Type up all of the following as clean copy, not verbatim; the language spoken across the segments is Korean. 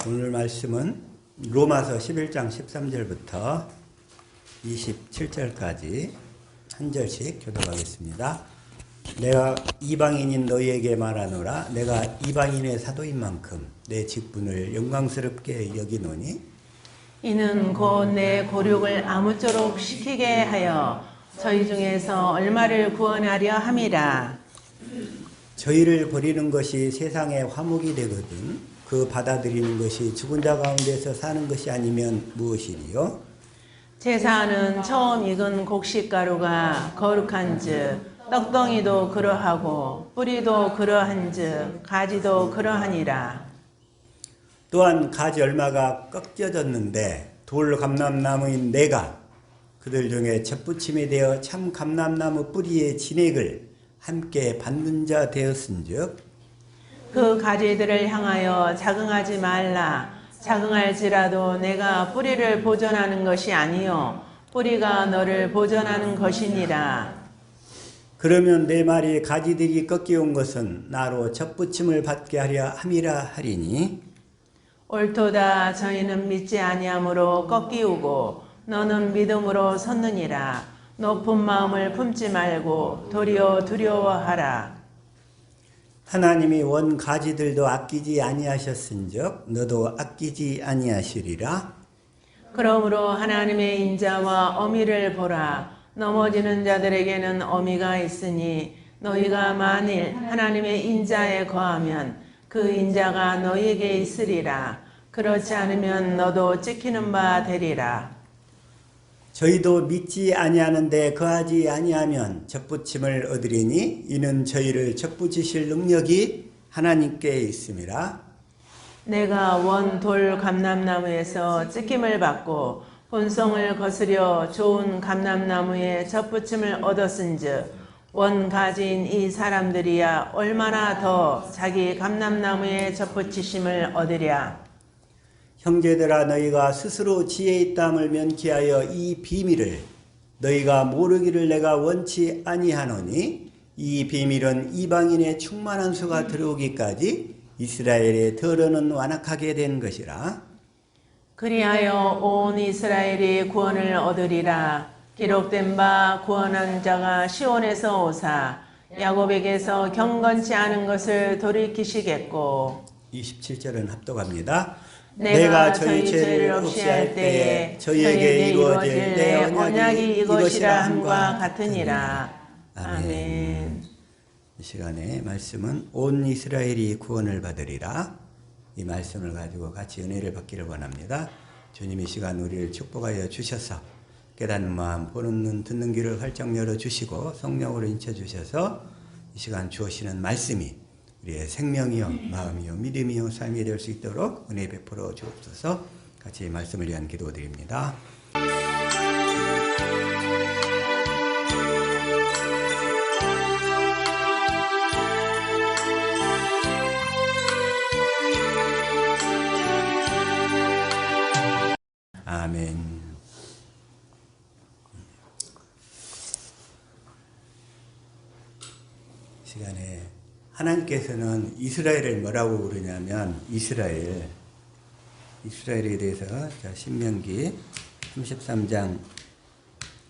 오늘 말씀은 로마서 11장 13절부터 27절까지 한 절씩 교독하겠습니다. 내가 이방인인 너희에게 말하노라. 내가 이방인의 사도인 만큼 내 직분을 영광스럽게 여기노니 이는 곧 내 고륙을 아무쪼록 시키게 하여 저희 중에서 얼마를 구원하려 함이라. 저희를 버리는 것이 세상의 화목이 되거든 그 받아들이는 것이 죽은 자 가운데서 사는 것이 아니면 무엇이리요? 제사는 처음 익은 곡식가루가 거룩한즉 떡덩이도 그러하고 뿌리도 그러한즉 가지도 그러하니라. 또한 가지 얼마가 꺾여졌는데 돌 감람나무인 내가 그들 중에 젖붙임이 되어 참 감람나무 뿌리의 진액을 함께 받는 자 되었은즉 그 가지들을 향하여 자긍하지 말라. 자긍할지라도 내가 뿌리를 보존하는 것이 아니요 뿌리가 너를 보존하는 것이니라. 그러면 내 말이 가지들이 꺾여온 것은 나로 젖붙임을 받게 하려 함이라 하리니 옳도다. 저희는 믿지 아니함으로 꺾이우고 너는 믿음으로 섰느니라. 높은 마음을 품지 말고 도리어 두려워하라. 하나님이 원 가지들도 아끼지 아니하셨은즉 너도 아끼지 아니하시리라. 그러므로 하나님의 인자와 어미를 보라. 넘어지는 자들에게는 어미가 있으니 너희가 만일 하나님의 인자에 거하면 그 인자가 너희에게 있으리라. 그렇지 않으면 너도 찍히는 바 되리라. 저희도 믿지 아니하는데 거하지 아니하면 젖붙임을 얻으리니 이는 저희를 젖붙이실 능력이 하나님께 있음이라. 내가 원 돌 감람나무에서 찍힘을 받고 본성을 거스려 좋은 감람나무에 젖붙임을 얻었은즉 원 가지인 이 사람들이야 얼마나 더 자기 감람나무에 젖붙이심을 얻으랴. 형제들아 너희가 스스로 지혜 있다함을 면키하여 이 비밀을 너희가 모르기를 내가 원치 아니하노니 이 비밀은 이방인의 충만한 수가 들어오기까지 이스라엘의 더러는 완악하게 된 것이라. 그리하여 온 이스라엘이 구원을 얻으리라. 기록된 바 구원한 자가 시온에서 오사 야곱에게서 경건치 않은 것을 돌이키시겠고 27절은 합독합니다. 내가 저희 죄를 없이 할 때에 저희에게 이루어질 내 언약이 이것이라 함과 같으니라. 아멘. 이 시간에 말씀은 온 이스라엘이 구원을 받으리라. 이 말씀을 가지고 같이 은혜를 받기를 원합니다. 주님 이 시간 우리를 축복하여 주셔서 깨닫는 마음 보는 눈 듣는 귀를 활짝 열어주시고 성령으로 인쳐주셔서 이 시간 주어지는 말씀이 우리의 생명이요 마음이요 믿음이요 삶이 될 수 있도록 은혜 베풀어 주옵소서. 같이 말씀을 위한 기도드립니다. 아멘. 시간에 하나님께서는 이스라엘을 뭐라고 부르냐면 이스라엘에 대해서 자, 신명기 33장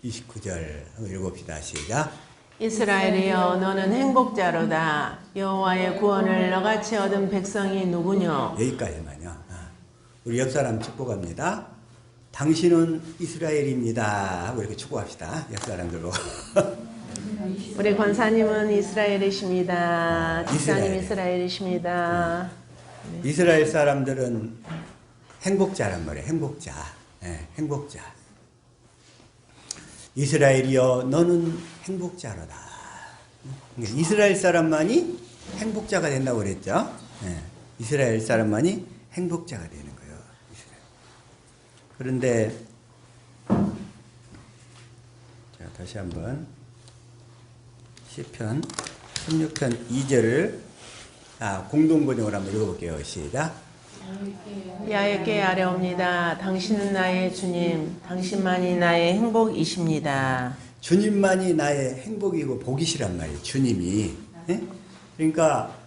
29절 읽어봅시다. 시작. 이스라엘이여 너는 행복자로다. 여호와의 구원을 너같이 얻은 백성이 누구뇨? 여기까지만요. 우리 옆 사람 축복합니다. 당신은 이스라엘입니다 하고 이렇게 축복합시다. 옆 사람들로. 우리 권사님은 이스라엘이십니다. 집사님 이스라엘이십니다. 이스라엘 사람들은 행복자란 말이에요. 행복자. 네, 행복자. 이스라엘이여 너는 행복자로다. 이스라엘 사람만이 행복자가 된다고 그랬죠. 네, 이스라엘 사람만이 행복자가 되는 거예요. 이스라엘. 그런데 자, 다시 한번 시편 16편 2절을 공동번역을 한번 읽어볼게요. 시작. 야훼께 아뢰옵니다. 당신은 나의 주님, 당신만이 나의 행복이십니다. 주님만이 나의 행복이고 복이시란 말이에요. 주님이. 네? 그러니까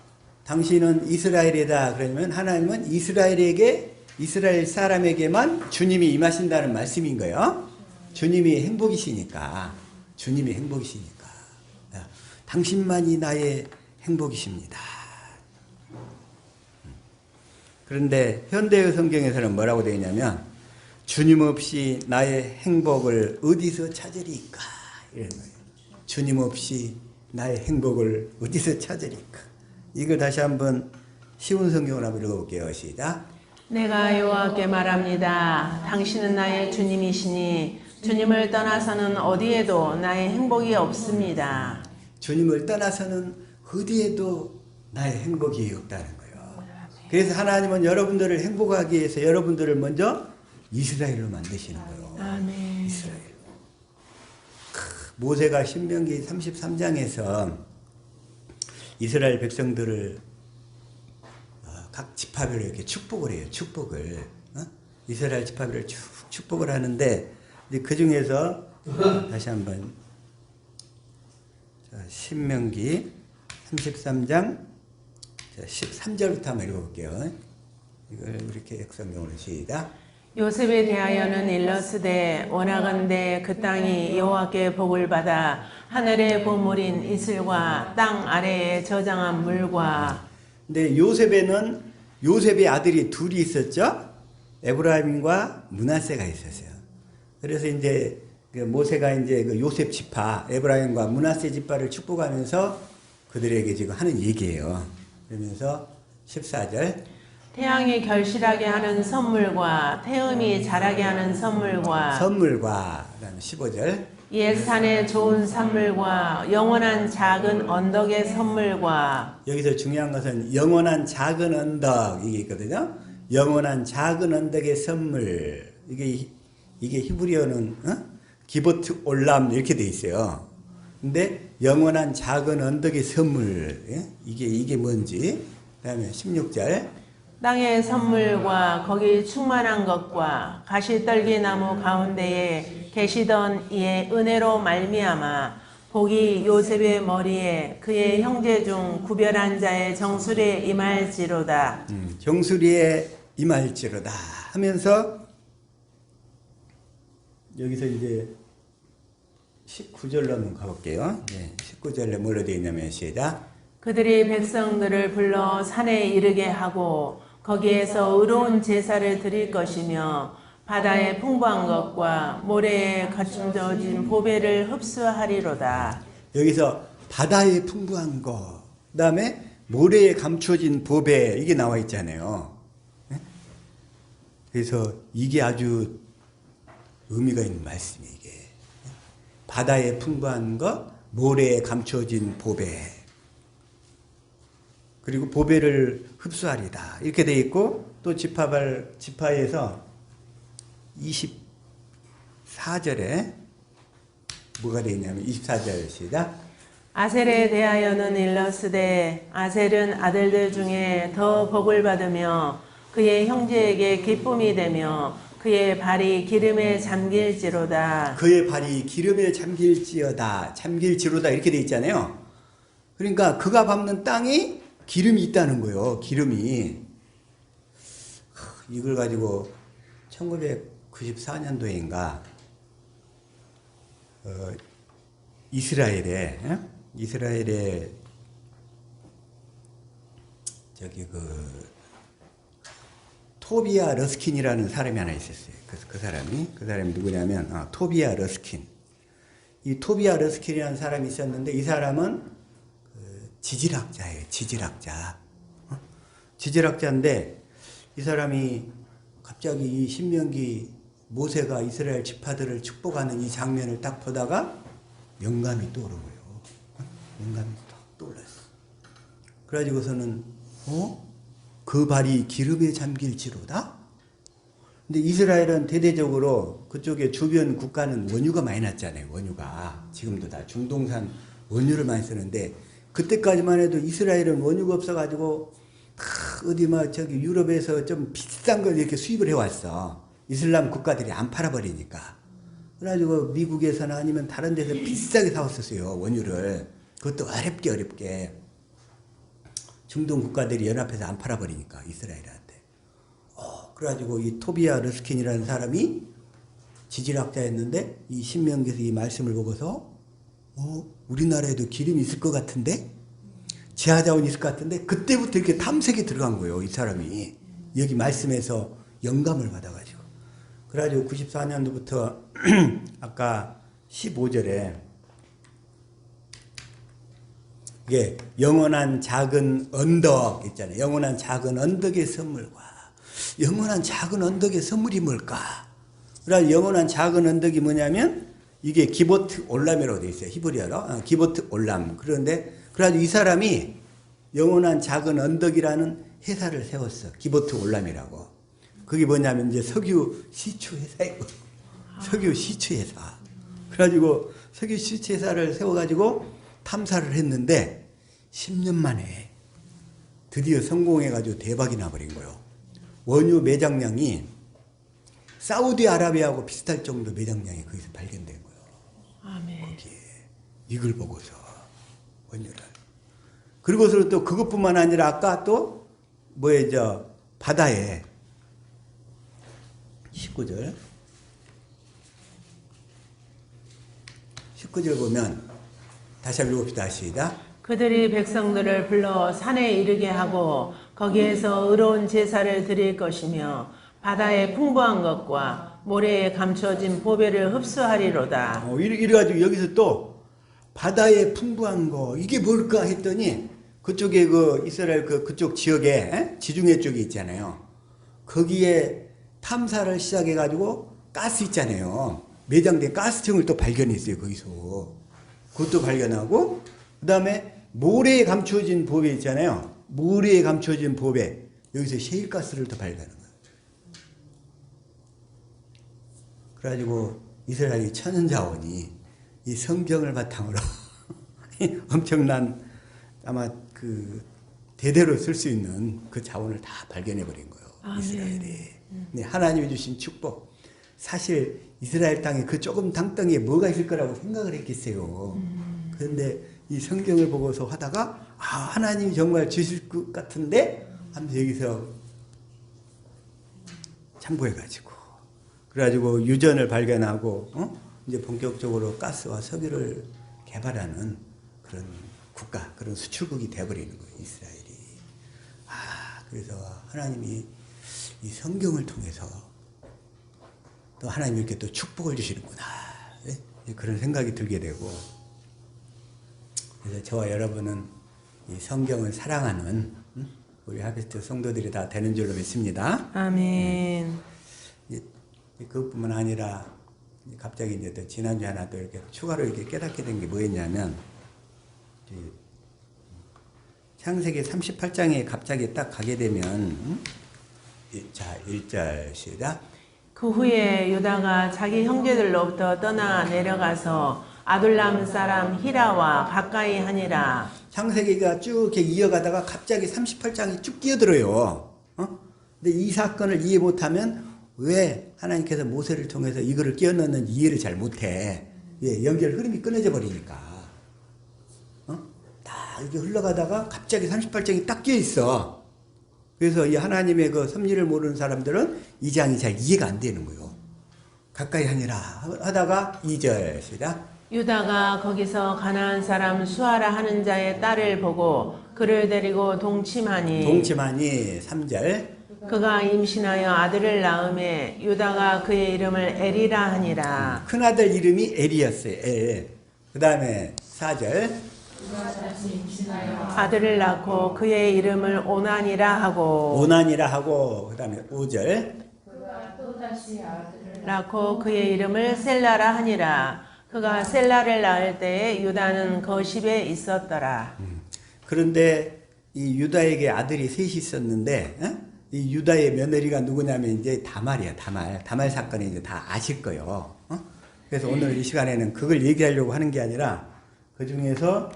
당신은 이스라엘이다. 그러면 하나님은 이스라엘 사람에게만 주님이 임하신다는 말씀인 거예요. 주님이 행복이시니까. 주님이 행복이시니까. 당신만이 나의 행복이십니다. 그런데 현대의 성경에서는 뭐라고 되어 있냐면 주님 없이 나의 행복을 어디서 찾으리까? 이런 거예요. 주님 없이 나의 행복을 어디서 찾으리까? 이걸 다시 한번 쉬운 성경으로 한번 읽어볼게요. 시작. 내가 여호와께 말합니다. 당신은 나의 주님이시니 주님을 떠나서는 어디에도 나의 행복이 없습니다. 주님을 떠나서는 어디에도 나의 행복이 없다는 거예요. 그래서 하나님은 여러분들을 행복하기 위해서 여러분들을 먼저 이스라엘로 만드시는 거예요. 아멘. 이스라엘. 모세가 신명기 33장에서 이스라엘 백성들을 각 지파별로 이렇게 축복을 해요. 축복을. 이스라엘 지파별로 축복을 하는데 그 중에서 다시 한번 신명기 33장 13절부터 한번 읽어볼게요. 이걸 이렇게 성경으로 시작. 요셉에 대하여는 일러스되 원하건대 그 땅이 여호와께 복을 받아 하늘의 보물인 이슬과 땅 아래에 저장한 물과. 근데 요셉의 아들이 둘이 있었죠. 에브라임과 므낫세가 있었어요. 그래서 이제 모세가 이제 그 요셉 지파, 에브라임과 므낫세 지파를 축복하면서 그들에게 지금 하는 얘기예요. 그러면서 14절. 태양이 결실하게 하는 선물과 태음이 자라게 하는 선물과 그다음에 15절. 옛 산의 좋은 산물과 영원한 작은 언덕의 선물과. 여기서 중요한 것은 영원한 작은 언덕 이게 있거든요. 영원한 작은 언덕의 선물. 이게 히브리어는 기보트 올람 이렇게 돼 있어요. 근데 영원한 작은 언덕의 선물. 예? 이게 뭔지. 그다음에 16절. 땅의 선물과 거기 충만한 것과 가시떨기 나무 가운데에 계시던 이의 은혜로 말미암아 복이 요셉의 머리에 그의 형제 중 구별한 자의 정수리에 임할지로다. 정수리에 임할지로다 하면서 여기서 이제 19절로 한번 가볼게요. 네, 19절에 뭘로 되어 있냐면 시작. 그들이 백성들을 불러 산에 이르게 하고 거기에서 의로운 제사를 드릴 것이며 바다의 풍부한 것과 모래에 갖춰진 보배를 흡수하리로다. 여기서 바다의 풍부한 것, 그 다음에 모래에 감춰진 보배 이게 나와 있잖아요. 그래서 이게 아주 의미가 있는 말씀이에요. 이게 바다의 풍부한 것, 모래에 감춰진 보배. 그리고 보배를 흡수하리다. 이렇게 돼 있고, 또 지파에서 24절에 뭐가 돼 있냐면 24절 시작. 아셀에 대하여는 일러스되 아셀은 아들들 중에 더 복을 받으며 그의 형제에게 기쁨이 되며 그의 발이 기름에 잠길지로다. 그의 발이 기름에 잠길지로다 이렇게 돼 있잖아요. 그러니까 그가 밟는 땅이 기름이 있다는 거예요. 기름이. 이걸 가지고 1994년도인가 이스라엘에 저기 토비아 러스킨이라는 사람이 하나 있었어요. 그 사람이 누구냐면 토비아 러스킨. 이 토비아 러스킨이라는 사람이 있었는데 이 사람은 지질학자예요. 지질학자인데 이 사람이 갑자기 이 신명기 모세가 이스라엘 지파들을 축복하는 이 장면을 딱 보다가 영감이 떠오르고요. 영감이 딱 떠올랐어. 그래가지고서는 그 발이 기름에 잠길지로다? 근데 이스라엘은 대대적으로 그쪽에 주변 국가는 원유가 많이 났잖아요. 원유가. 지금도 다 중동산 원유를 많이 쓰는데 그때까지만 해도 이스라엘은 원유가 없어가지고 어디 저기 유럽에서 좀 비싼 걸 이렇게 수입을 해왔어. 이슬람 국가들이 안 팔아버리니까. 그래가지고 미국에서나 아니면 다른 데서 비싸게 사왔었어요. 원유를. 그것도 어렵게. 중동 국가들이 연합해서 안 팔아버리니까 이스라엘한테. 그래가지고 이 토비아 르스킨이라는 사람이 지질학자였는데 이 신명기에서 이 말씀을 보고서 우리나라에도 기름이 있을 것 같은데 지하자원이 있을 것 같은데 그때부터 이렇게 탐색에 들어간 거예요. 이 사람이 여기 말씀에서 영감을 받아가지고. 그래가지고 94년도부터 아까 15절에 이게 영원한 작은 언덕 있잖아요. 영원한 작은 언덕의 선물과 영원한 작은 언덕의 선물이 뭘까? 그래서 영원한 작은 언덕이 뭐냐면 이게 기보트 올람이라고 되어 있어요. 히브리어로 기보트 올람. 그런데 그래가지고 이 사람이 영원한 작은 언덕이라는 회사를 세웠어. 기보트 올람이라고. 그게 뭐냐면 이제 석유 시추 회사예요. 석유 시추 회사. 그래가지고 석유 시추 회사를 세워가지고 탐사를 했는데 10년 만에 드디어 성공해가지고 대박이 나버린 거예요. 원유 매장량이 사우디아라비아하고 비슷할 정도 매장량이 거기서 발견된 거예요. 아멘. 거기에 이걸 보고서 원유를. 그리고서 또 그것뿐만 아니라 아까 또 바다에 19절 보면 다시 한번 읽읍시다. 시작. 그들이 백성들을 불러 산에 이르게 하고 거기에서 의로운 제사를 드릴 것이며 바다에 풍부한 것과 모래에 감춰진 보배를 흡수하리로다. 이래가지고 여기서 또 바다에 풍부한 거 이게 뭘까 했더니 그쪽에 그 이스라엘 그쪽 지역에 지중해 쪽에 있잖아요. 거기에 탐사를 시작해가지고 가스 있잖아요. 매장된 가스청을 또 발견했어요. 거기서 그것도 발견하고 그 다음에 모래에 감추어진 보배 있잖아요. 모래에 감추어진 보배 여기서 셰일가스를 또 발견한 거예요. 그래가지고 이스라엘이 천연자원이 이 성경을 바탕으로 엄청난 아마 그 대대로 쓸 수 있는 그 자원을 다 발견해 버린 거예요. 이스라엘이. 네, 하나님이 주신 축복. 사실 이스라엘 땅에 그 조금 땅덩이에 뭐가 있을 거라고 생각을 했겠어요. 그런데 이 성경을 보고서 하다가 하나님이 정말 주실 것 같은데 하면서 여기서 참고해가지고 그래가지고 유전을 발견하고 이제 본격적으로 가스와 석유를 개발하는 그런 국가, 그런 수출국이 돼버리는 거예요. 이스라엘이. 그래서 하나님이 이 성경을 통해서 또 하나님이 이렇게 또 축복을 주시는구나. 네? 그런 생각이 들게 되고 그래서 저와 여러분은 이 성경을 사랑하는 우리 하베스트 성도들이 다 되는 줄로 믿습니다. 아멘. 그것뿐만 아니라 갑자기 이제 또 지난주에 하나 또 이렇게 추가로 이렇게 깨닫게 된 게 뭐였냐면 창세기 38장에 갑자기 딱 가게 되면 자 1절 시작. 그 후에 유다가 자기 형제들로부터 떠나 내려가서 아둘람 사람 히라와 가까이 하니라. 창세기가 쭉 이렇게 이어가다가 갑자기 38장이 쭉 끼어들어요. 근데 이 사건을 이해 못하면 왜 하나님께서 모세를 통해서 이거를 끼워 넣는지 이해를 잘 못해. 연결 흐름이 끊어져 버리니까. 다 이게 흘러가다가 갑자기 38장이 딱 끼어 있어. 그래서 이 하나님의 그 섭리를 모르는 사람들은 이 장이 잘 이해가 안 되는 거예요. 가까이 하니라 하다가 2절 시작. 유다가 거기서 가나안 사람 수아라 하는 자의 딸을 보고 그를 데리고 동침하니 3절. 그가 임신하여 아들을 낳음에 유다가 그의 이름을 에리라 하니라. 큰아들 이름이 엘이었어요. 엘. 그 다음에 4절. 아들을 낳고 그의 이름을 오난이라 하고 그 다음에 5절. 낳고 그의 이름을 셀라라 하니라. 그가 셀라를 낳을 때에 유다는 거십에 있었더라. 그런데 이 유다에게 아들이 셋이 있었는데 이 유다의 며느리가 누구냐면 이제 다말이야. 다말 사건이 이제 다 아실 거예요. 그래서 오늘 이 시간에는 그걸 얘기하려고 하는 게 아니라 그 중에서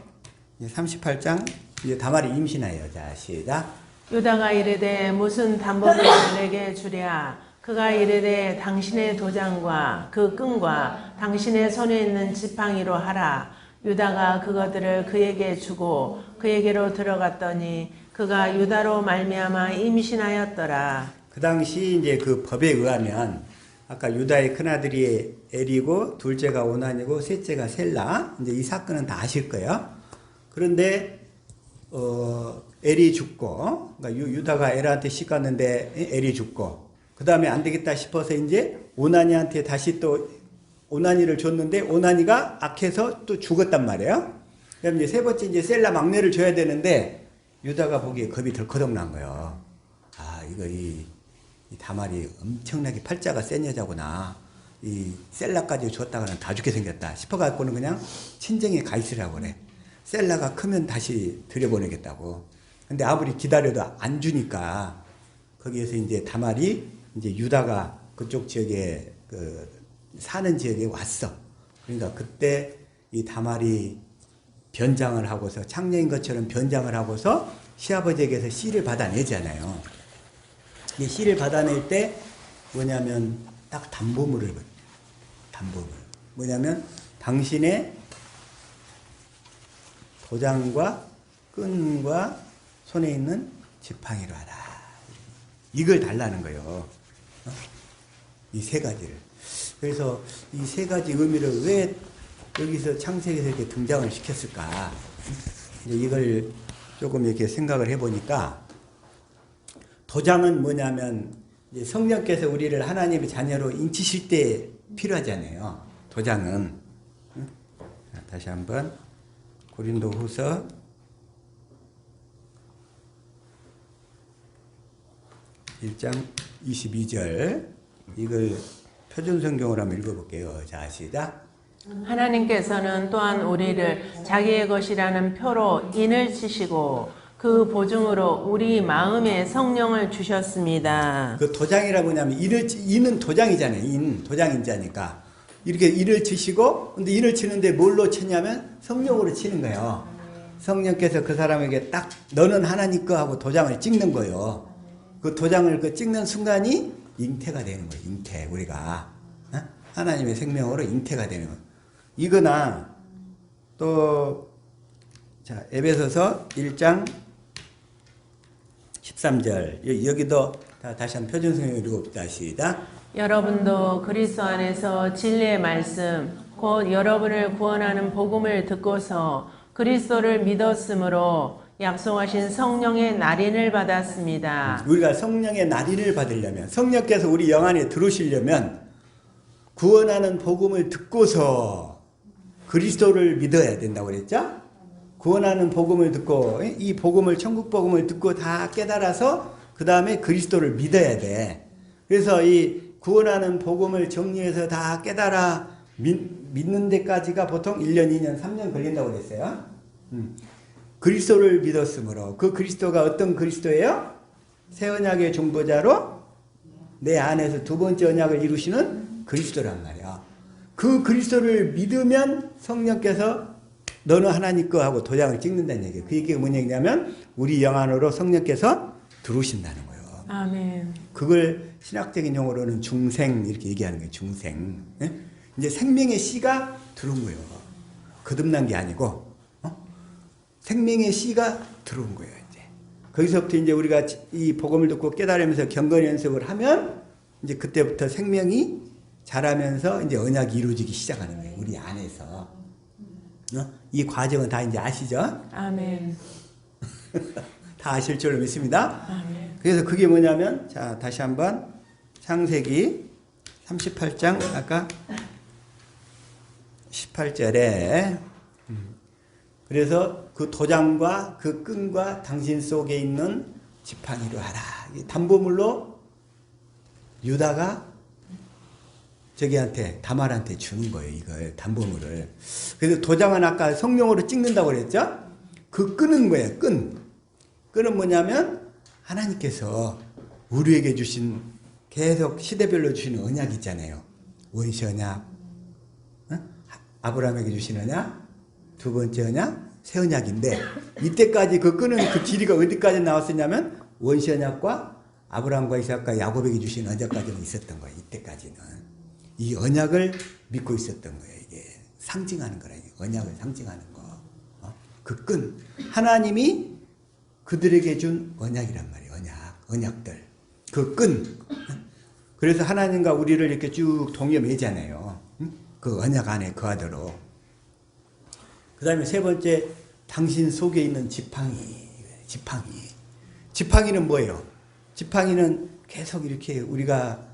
38장 이제 다말이 임신하여. 자 시작. 유다가 이르되 무슨 담보를 내게 주랴. 그가 이르되 당신의 도장과 그 끈과 당신의 손에 있는 지팡이로 하라. 유다가 그것들을 그에게 주고 그에게로 들어갔더니 그가 유다로 말미암아 임신하였더라. 그 당시 이제 그 법에 의하면 아까 유다의 큰아들이 엘이고 둘째가 오난이고 셋째가 셀라. 이제 이 사건은 다 아실 거예요. 그런데 엘이 죽고, 그러니까 유다가 엘한테 시켰는데 엘이 죽고, 그 다음에 안 되겠다 싶어서 이제 오난이한테 다시 또 오난이를 줬는데 오난이가 악해서 또 죽었단 말이에요. 그럼 이제 세 번째 이제 셀라 막내를 줘야 되는데 유다가 보기에 겁이 덜커덕 난 거예요. 아, 이거 이 다말이 엄청나게 팔자가 센 여자구나. 이 셀라까지 줬다가는 다 죽게 생겼다 싶어갖고는 그냥 친정에 가 있으라고 그래. 셀라가 크면 다시 들여보내겠다고. 근데 아무리 기다려도 안 주니까 거기에서 이제 다말이 이제 유다가 그쪽 지역에 사는 지역에 왔어. 그러니까 그때 이 다말이 변장을 하고서 창녀인 것처럼 변장을 하고서 시아버지에게서 씨를 받아내잖아요. 이 씨를 받아낼 때 뭐냐면 딱 담보물을 담보물 뭐냐면 당신의 도장과 끈과 손에 있는 지팡이로 하라. 이걸 달라는 거예요. 이 세 가지를. 그래서 이 세 가지 의미를 왜 여기서 창세기에서 이렇게 등장을 시켰을까? 이걸 조금 이렇게 생각을 해보니까 도장은 뭐냐면 이제 성령께서 우리를 하나님의 자녀로 인치실 때 필요하잖아요. 도장은. 자, 다시 한번 고린도후서 1장 22절 이걸 표준성경으로 한번 읽어볼게요. 자, 시작. 하나님께서는 또한 우리를 자기의 것이라는 표로 인을 치시고 그 보증으로 우리 마음에 성령을 주셨습니다. 그 도장이라고 하냐면 인은 도장이잖아요. 인 도장인자니까 이렇게 인을 치시고 근데 인을 치는데 뭘로 치냐면 성령으로 치는 거예요. 성령께서 그 사람에게 딱 너는 하나님 거 하고 도장을 찍는 거예요. 그 도장을 그 찍는 순간이 잉태가 되는 거예요. 잉태 우리가 하나님의 생명으로 잉태가 되는 거예요. 이거나 또 자, 에베소서 1장 13절 여기도 다시 한번 표준성경 읽어봅시다. 시작. 여러분도 그리스도 안에서 진리의 말씀 곧 여러분을 구원하는 복음을 듣고서 그리스도를 믿었으므로 약속하신 성령의 날인을 받았습니다. 우리가 성령의 날인을 받으려면 성령께서 우리 영 안에 들어오시려면 구원하는 복음을 듣고서 그리스도를 믿어야 된다고 그랬죠? 구원하는 복음을 듣고 이 복음을 천국 복음을 듣고 다 깨달아서 그 다음에 그리스도를 믿어야 돼. 그래서 이 구원하는 복음을 정리해서 다 깨달아 믿는 데까지가 보통 1년, 2년, 3년 걸린다고 그랬어요. 그리스도를 믿었으므로 그 그리스도가 어떤 그리스도예요? 새 언약의 중보자로 내 안에서 두 번째 언약을 이루시는 그리스도란 말이야. 그 그리스도를 믿으면 성령께서 너는 하나님 거 하고 도장을 찍는다는 얘기예요. 그 얘기가 뭐냐 냐면 우리 영 안으로 성령께서 들어오신다는 거예요. 아멘. 그걸 신학적인 용어로는 중생 이렇게 얘기하는 거예요. 중생. 이제 생명의 씨가 들어온 거예요. 거듭난 게 아니고 생명의 씨가 들어온 거예요. 이제 거기서부터 이제 우리가 이 복음을 듣고 깨달으면서 경건 연습을 하면 이제 그때부터 생명이 자라면서 이제 언약이 이루어지기 시작하는 거예요. 우리 안에서. 이 과정은 다 이제 아시죠? 아멘. 다 아실 줄로 믿습니다. 아멘. 그래서 그게 뭐냐면 자 다시 한번 창세기 38장 아까 18절에 그래서 그 도장과 그 끈과 당신 속에 있는 지팡이로 하라. 담보물로 유다가 저기한테 다말한테 주는 거예요. 이걸 담보물을. 그래서 도장은 아까 성령으로 찍는다고 그랬죠? 그 끈은 거예요. 끈은 뭐냐면 하나님께서 우리에게 주신 계속 시대별로 주시는 언약이 있잖아요. 원시 언약, 아브라함에게 주신 언약, 두 번째 언약, 새 언약인데 이때까지 그 끈은 그 길이가 어디까지 나왔었냐면 원시 언약과 아브라함과 이삭과 야곱에게 주신 언약까지는 있었던 거예요. 이때까지는. 이 언약을 믿고 있었던 거예요. 이게 상징하는 거라요. 언약을 상징하는 거. 그 끈. 하나님이 그들에게 준 언약이란 말이에요. 언약들. 그 끈. 그래서 하나님과 우리를 이렇게 쭉 동여 매잖아요. 그 언약 안에 거하도록. 그 다음에 세 번째, 당신 속에 있는 지팡이. 지팡이는 뭐예요? 지팡이는 계속 이렇게 우리가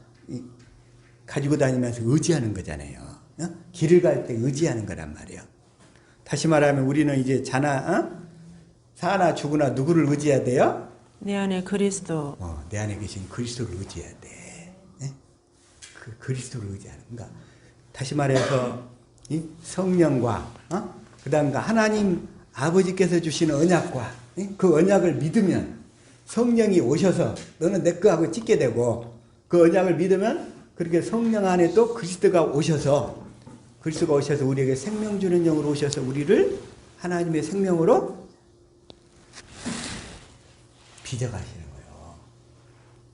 가지고 다니면서 의지하는 거잖아요. 길을 갈 때 의지하는 거란 말이에요. 다시 말하면 우리는 이제 사나 죽으나 누구를 의지해야 돼요? 내 안에 그리스도. 내 안에 계신 그리스도를 의지해야 돼. 그 그리스도를 의지하는 건가? 다시 말해서 이 성령과 그다음에 하나님 아버지께서 주시는 언약과 그 언약을 믿으면 성령이 오셔서 너는 내 거 하고 찍게 되고 그 언약을 믿으면 그렇게 성령 안에 또 그리스도가 오셔서 우리에게 생명 주는 영으로 오셔서 우리를 하나님의 생명으로 빚어가시는 거예요.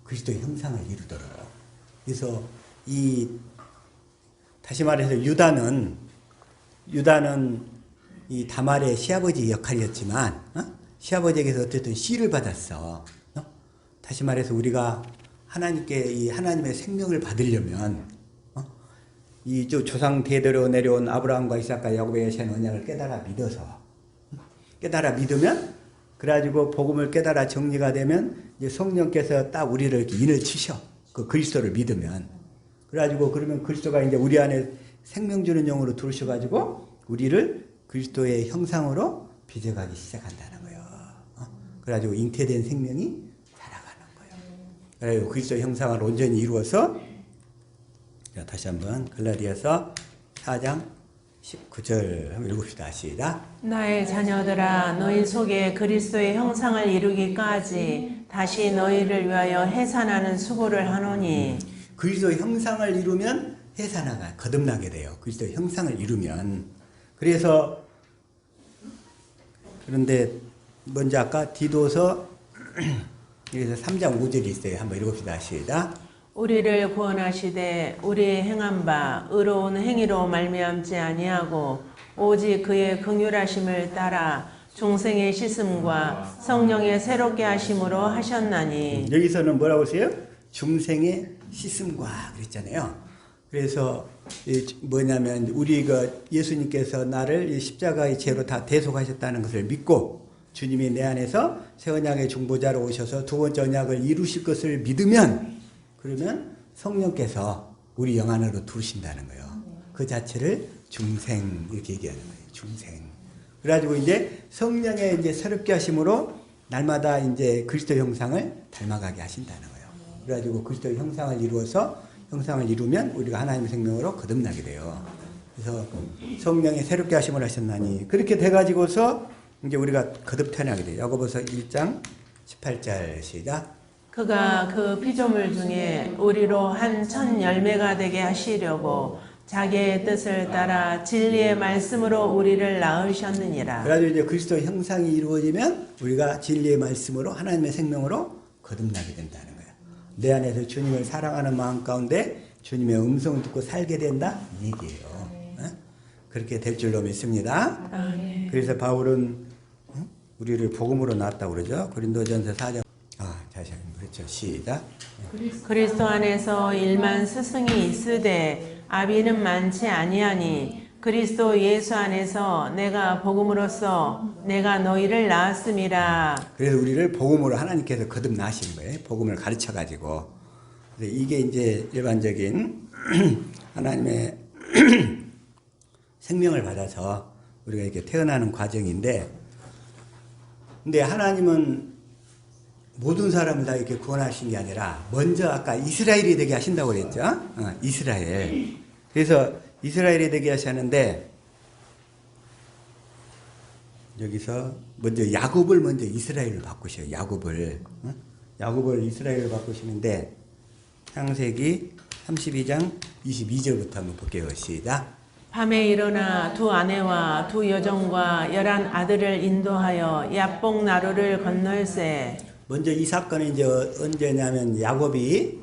그리스도의 형상을 이루도록. 그래서 다시 말해서 유다는 이 다말의 시아버지 역할이었지만 시아버지에게서 어쨌든 씨를 받았어. 다시 말해서 우리가 하나님께 이 하나님의 생명을 받으려면 이 조상 대대로 내려온 아브라함과 이삭과 야곱의 여시한 언약을 깨달아 믿으면 그래가지고 복음을 깨달아 정리가 되면 이제 성령께서 딱 우리를 이렇게 인을 치셔. 그 그리스도를 믿으면. 그래가지고 그러면 그리스도가 이제 우리 안에 생명 주는 영으로 들으셔가지고 우리를 그리스도의 형상으로 빚어가기 시작한다는 거예요. 그래가지고 잉태된 생명이 자라가는 거예요. 그래서 그리스도의 형상을 온전히 이루어서 자, 다시 한번 갈라디아서 4장 19절 한번 읽읍시다. 시작. 나의 자녀들아 너희 속에 그리스도의 형상을 이루기까지 다시 너희를 위하여 해산하는 수고를 하노니 그리스도의 형상을 이루면 해산하가 거듭나게 돼요. 그리스도의 형상을 이루면. 그래서 그런데 먼저 아까 디도서 여기서 3장 5절이 있어요. 한번 읽읍시다. 시작. 우리를 구원하시되 우리의 행한 바 의로운 행위로 말미암지 아니하고 오직 그의 긍휼하심을 따라 중생의 씻음과 성령의 새롭게 하심으로 하셨나니. 여기서는 뭐라고 했어요? 중생의 씻음과 그랬잖아요. 그래서 뭐냐면 우리가 예수님께서 나를 십자가의 죄로 다 대속하셨다는 것을 믿고 주님이 내 안에서 새 언약의 중보자로 오셔서 두 번째 언약을 이루실 것을 믿으면 그러면 성령께서 우리 영 안으로 들으신다는 거예요. 그 자체를 중생 이렇게 얘기하는 거예요. 중생. 그래가지고 이제 성령의 이제 새롭게 하심으로 날마다 이제 그리스도 형상을 닮아가게 하신다는 거예요. 그래가지고 그리스도 형상을 이루어서 형상을 이루면 우리가 하나님의 생명으로 거듭나게 돼요. 그래서 성령의 새롭게 하심을 하셨나니 그렇게 돼가지고서 이제 우리가 거듭 태어나게 돼요. 야고보서 1장 18절 시작. 그가 그 피조물 중에 우리로 한 첫 열매가 되게 하시려고 자기의 뜻을 따라 진리의 말씀으로 우리를 낳으셨느니라. 그래가지고 이제 그리스도의 형상이 이루어지면 우리가 진리의 말씀으로 하나님의 생명으로 거듭나게 된다는 거예요. 내 안에서 주님을 사랑하는 마음 가운데 주님의 음성을 듣고 살게 된다 이 얘기예요. 그렇게 될 줄로 믿습니다. 그래서 바울은 우리를 복음으로 낳았다고 그러죠. 고린도전서 4장 다시 한번 그렇죠. 시작. 그리스도 안에서 일만 스승이 있으되 아비는 많지 아니하니 그리스도 예수 안에서 내가 복음으로써 내가 너희를 낳았음이라. 그래서 우리를 복음으로 하나님께서 거듭 낳으신 거예요. 복음을 가르쳐 가지고. 이게 이제 일반적인 하나님의 생명을 받아서 우리가 이렇게 태어나는 과정인데, 근데 하나님은 모든 사람을 다 이렇게 구원하신 게 아니라 먼저 아까 이스라엘이 되게 하신다고 그랬죠. 이스라엘. 그래서 이스라엘이 되게 하셨는데 여기서 먼저 야곱을 먼저 이스라엘로 바꾸셔요. 야곱을 이스라엘로 바꾸시는데 창세기 32장 22절부터 한번 볼게요. 시작. 밤에 일어나 두 아내와 두 여종과 11 아들을 인도하여 야복 나루를 건널세. 먼저 이 사건은 이제 언제냐면 야곱이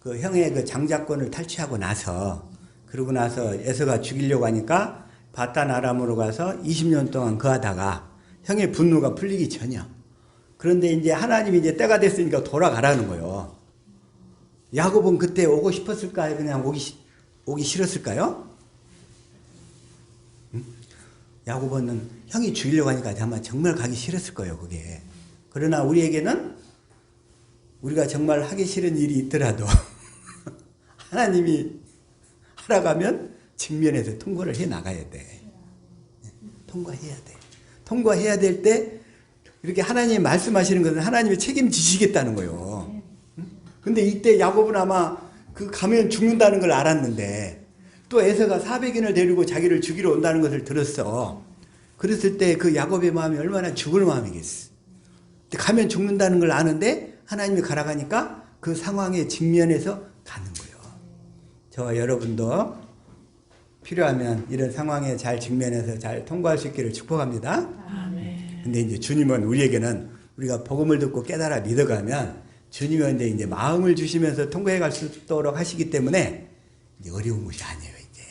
그 형의 그 장자권을 탈취하고 나서 그러고 나서 에서가 죽이려고 하니까 바단 아람으로 가서 20년 동안 거하다가 형의 분노가 풀리기 전이야. 그런데 이제 하나님이 이제 때가 됐으니까 돌아가라는 거예요. 야곱은 그때 오고 싶었을까요? 그냥 오기 싫었을까요? 응? 야곱은 형이 죽이려고 하니까 아마 정말 가기 싫었을 거예요, 그게. 그러나 우리에게는 우리가 정말 하기 싫은 일이 있더라도 하나님이 하라고 하면 직면해서 통과를 해 나가야 돼. 통과해야 돼. 통과해야 될 때 이렇게 하나님이 말씀하시는 것은 하나님이 책임지시겠다는 거예요. 근데 이때 야곱은 아마 그 가면 죽는다는 걸 알았는데 또 에서가 400인을 데리고 자기를 죽이러 온다는 것을 들었어. 그랬을 때 그 야곱의 마음이 얼마나 죽을 마음이겠어. 가면 죽는다는 걸 아는데 하나님이 가라 가니까 그 상황에 직면해서 가는 거예요. 저와 여러분도 필요하면 이런 상황에 잘 직면해서 잘 통과할 수 있기를 축복합니다. 아멘. 근데 이제 주님은 우리에게는 우리가 복음을 듣고 깨달아 믿어가면 주님은 이제 마음을 주시면서 통과해 갈 수 있도록 하시기 때문에 이제 어려운 것이 아니에요, 이제.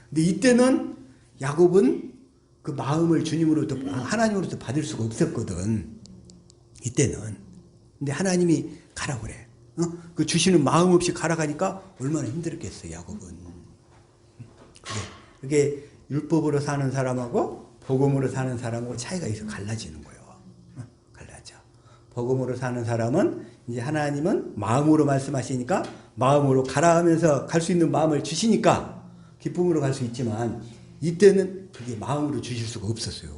근데 이때는 야곱은 그 마음을 주님으로부터, 하나님으로부터 받을 수가 없었거든. 이때는. 근데 하나님이 가라 그래. 그 주시는 마음 없이 가라 가니까 얼마나 힘들었겠어, 야곱은. 그게 율법으로 사는 사람하고 복음으로 사는 사람하고 차이가 있어 갈라지는 거예요. 갈라져. 복음으로 사는 사람은 이제 하나님은 마음으로 말씀하시니까 마음으로 가라 하면서 갈 수 있는 마음을 주시니까 기쁨으로 갈 수 있지만 이때는 그게 마음으로 주실 수가 없었어요.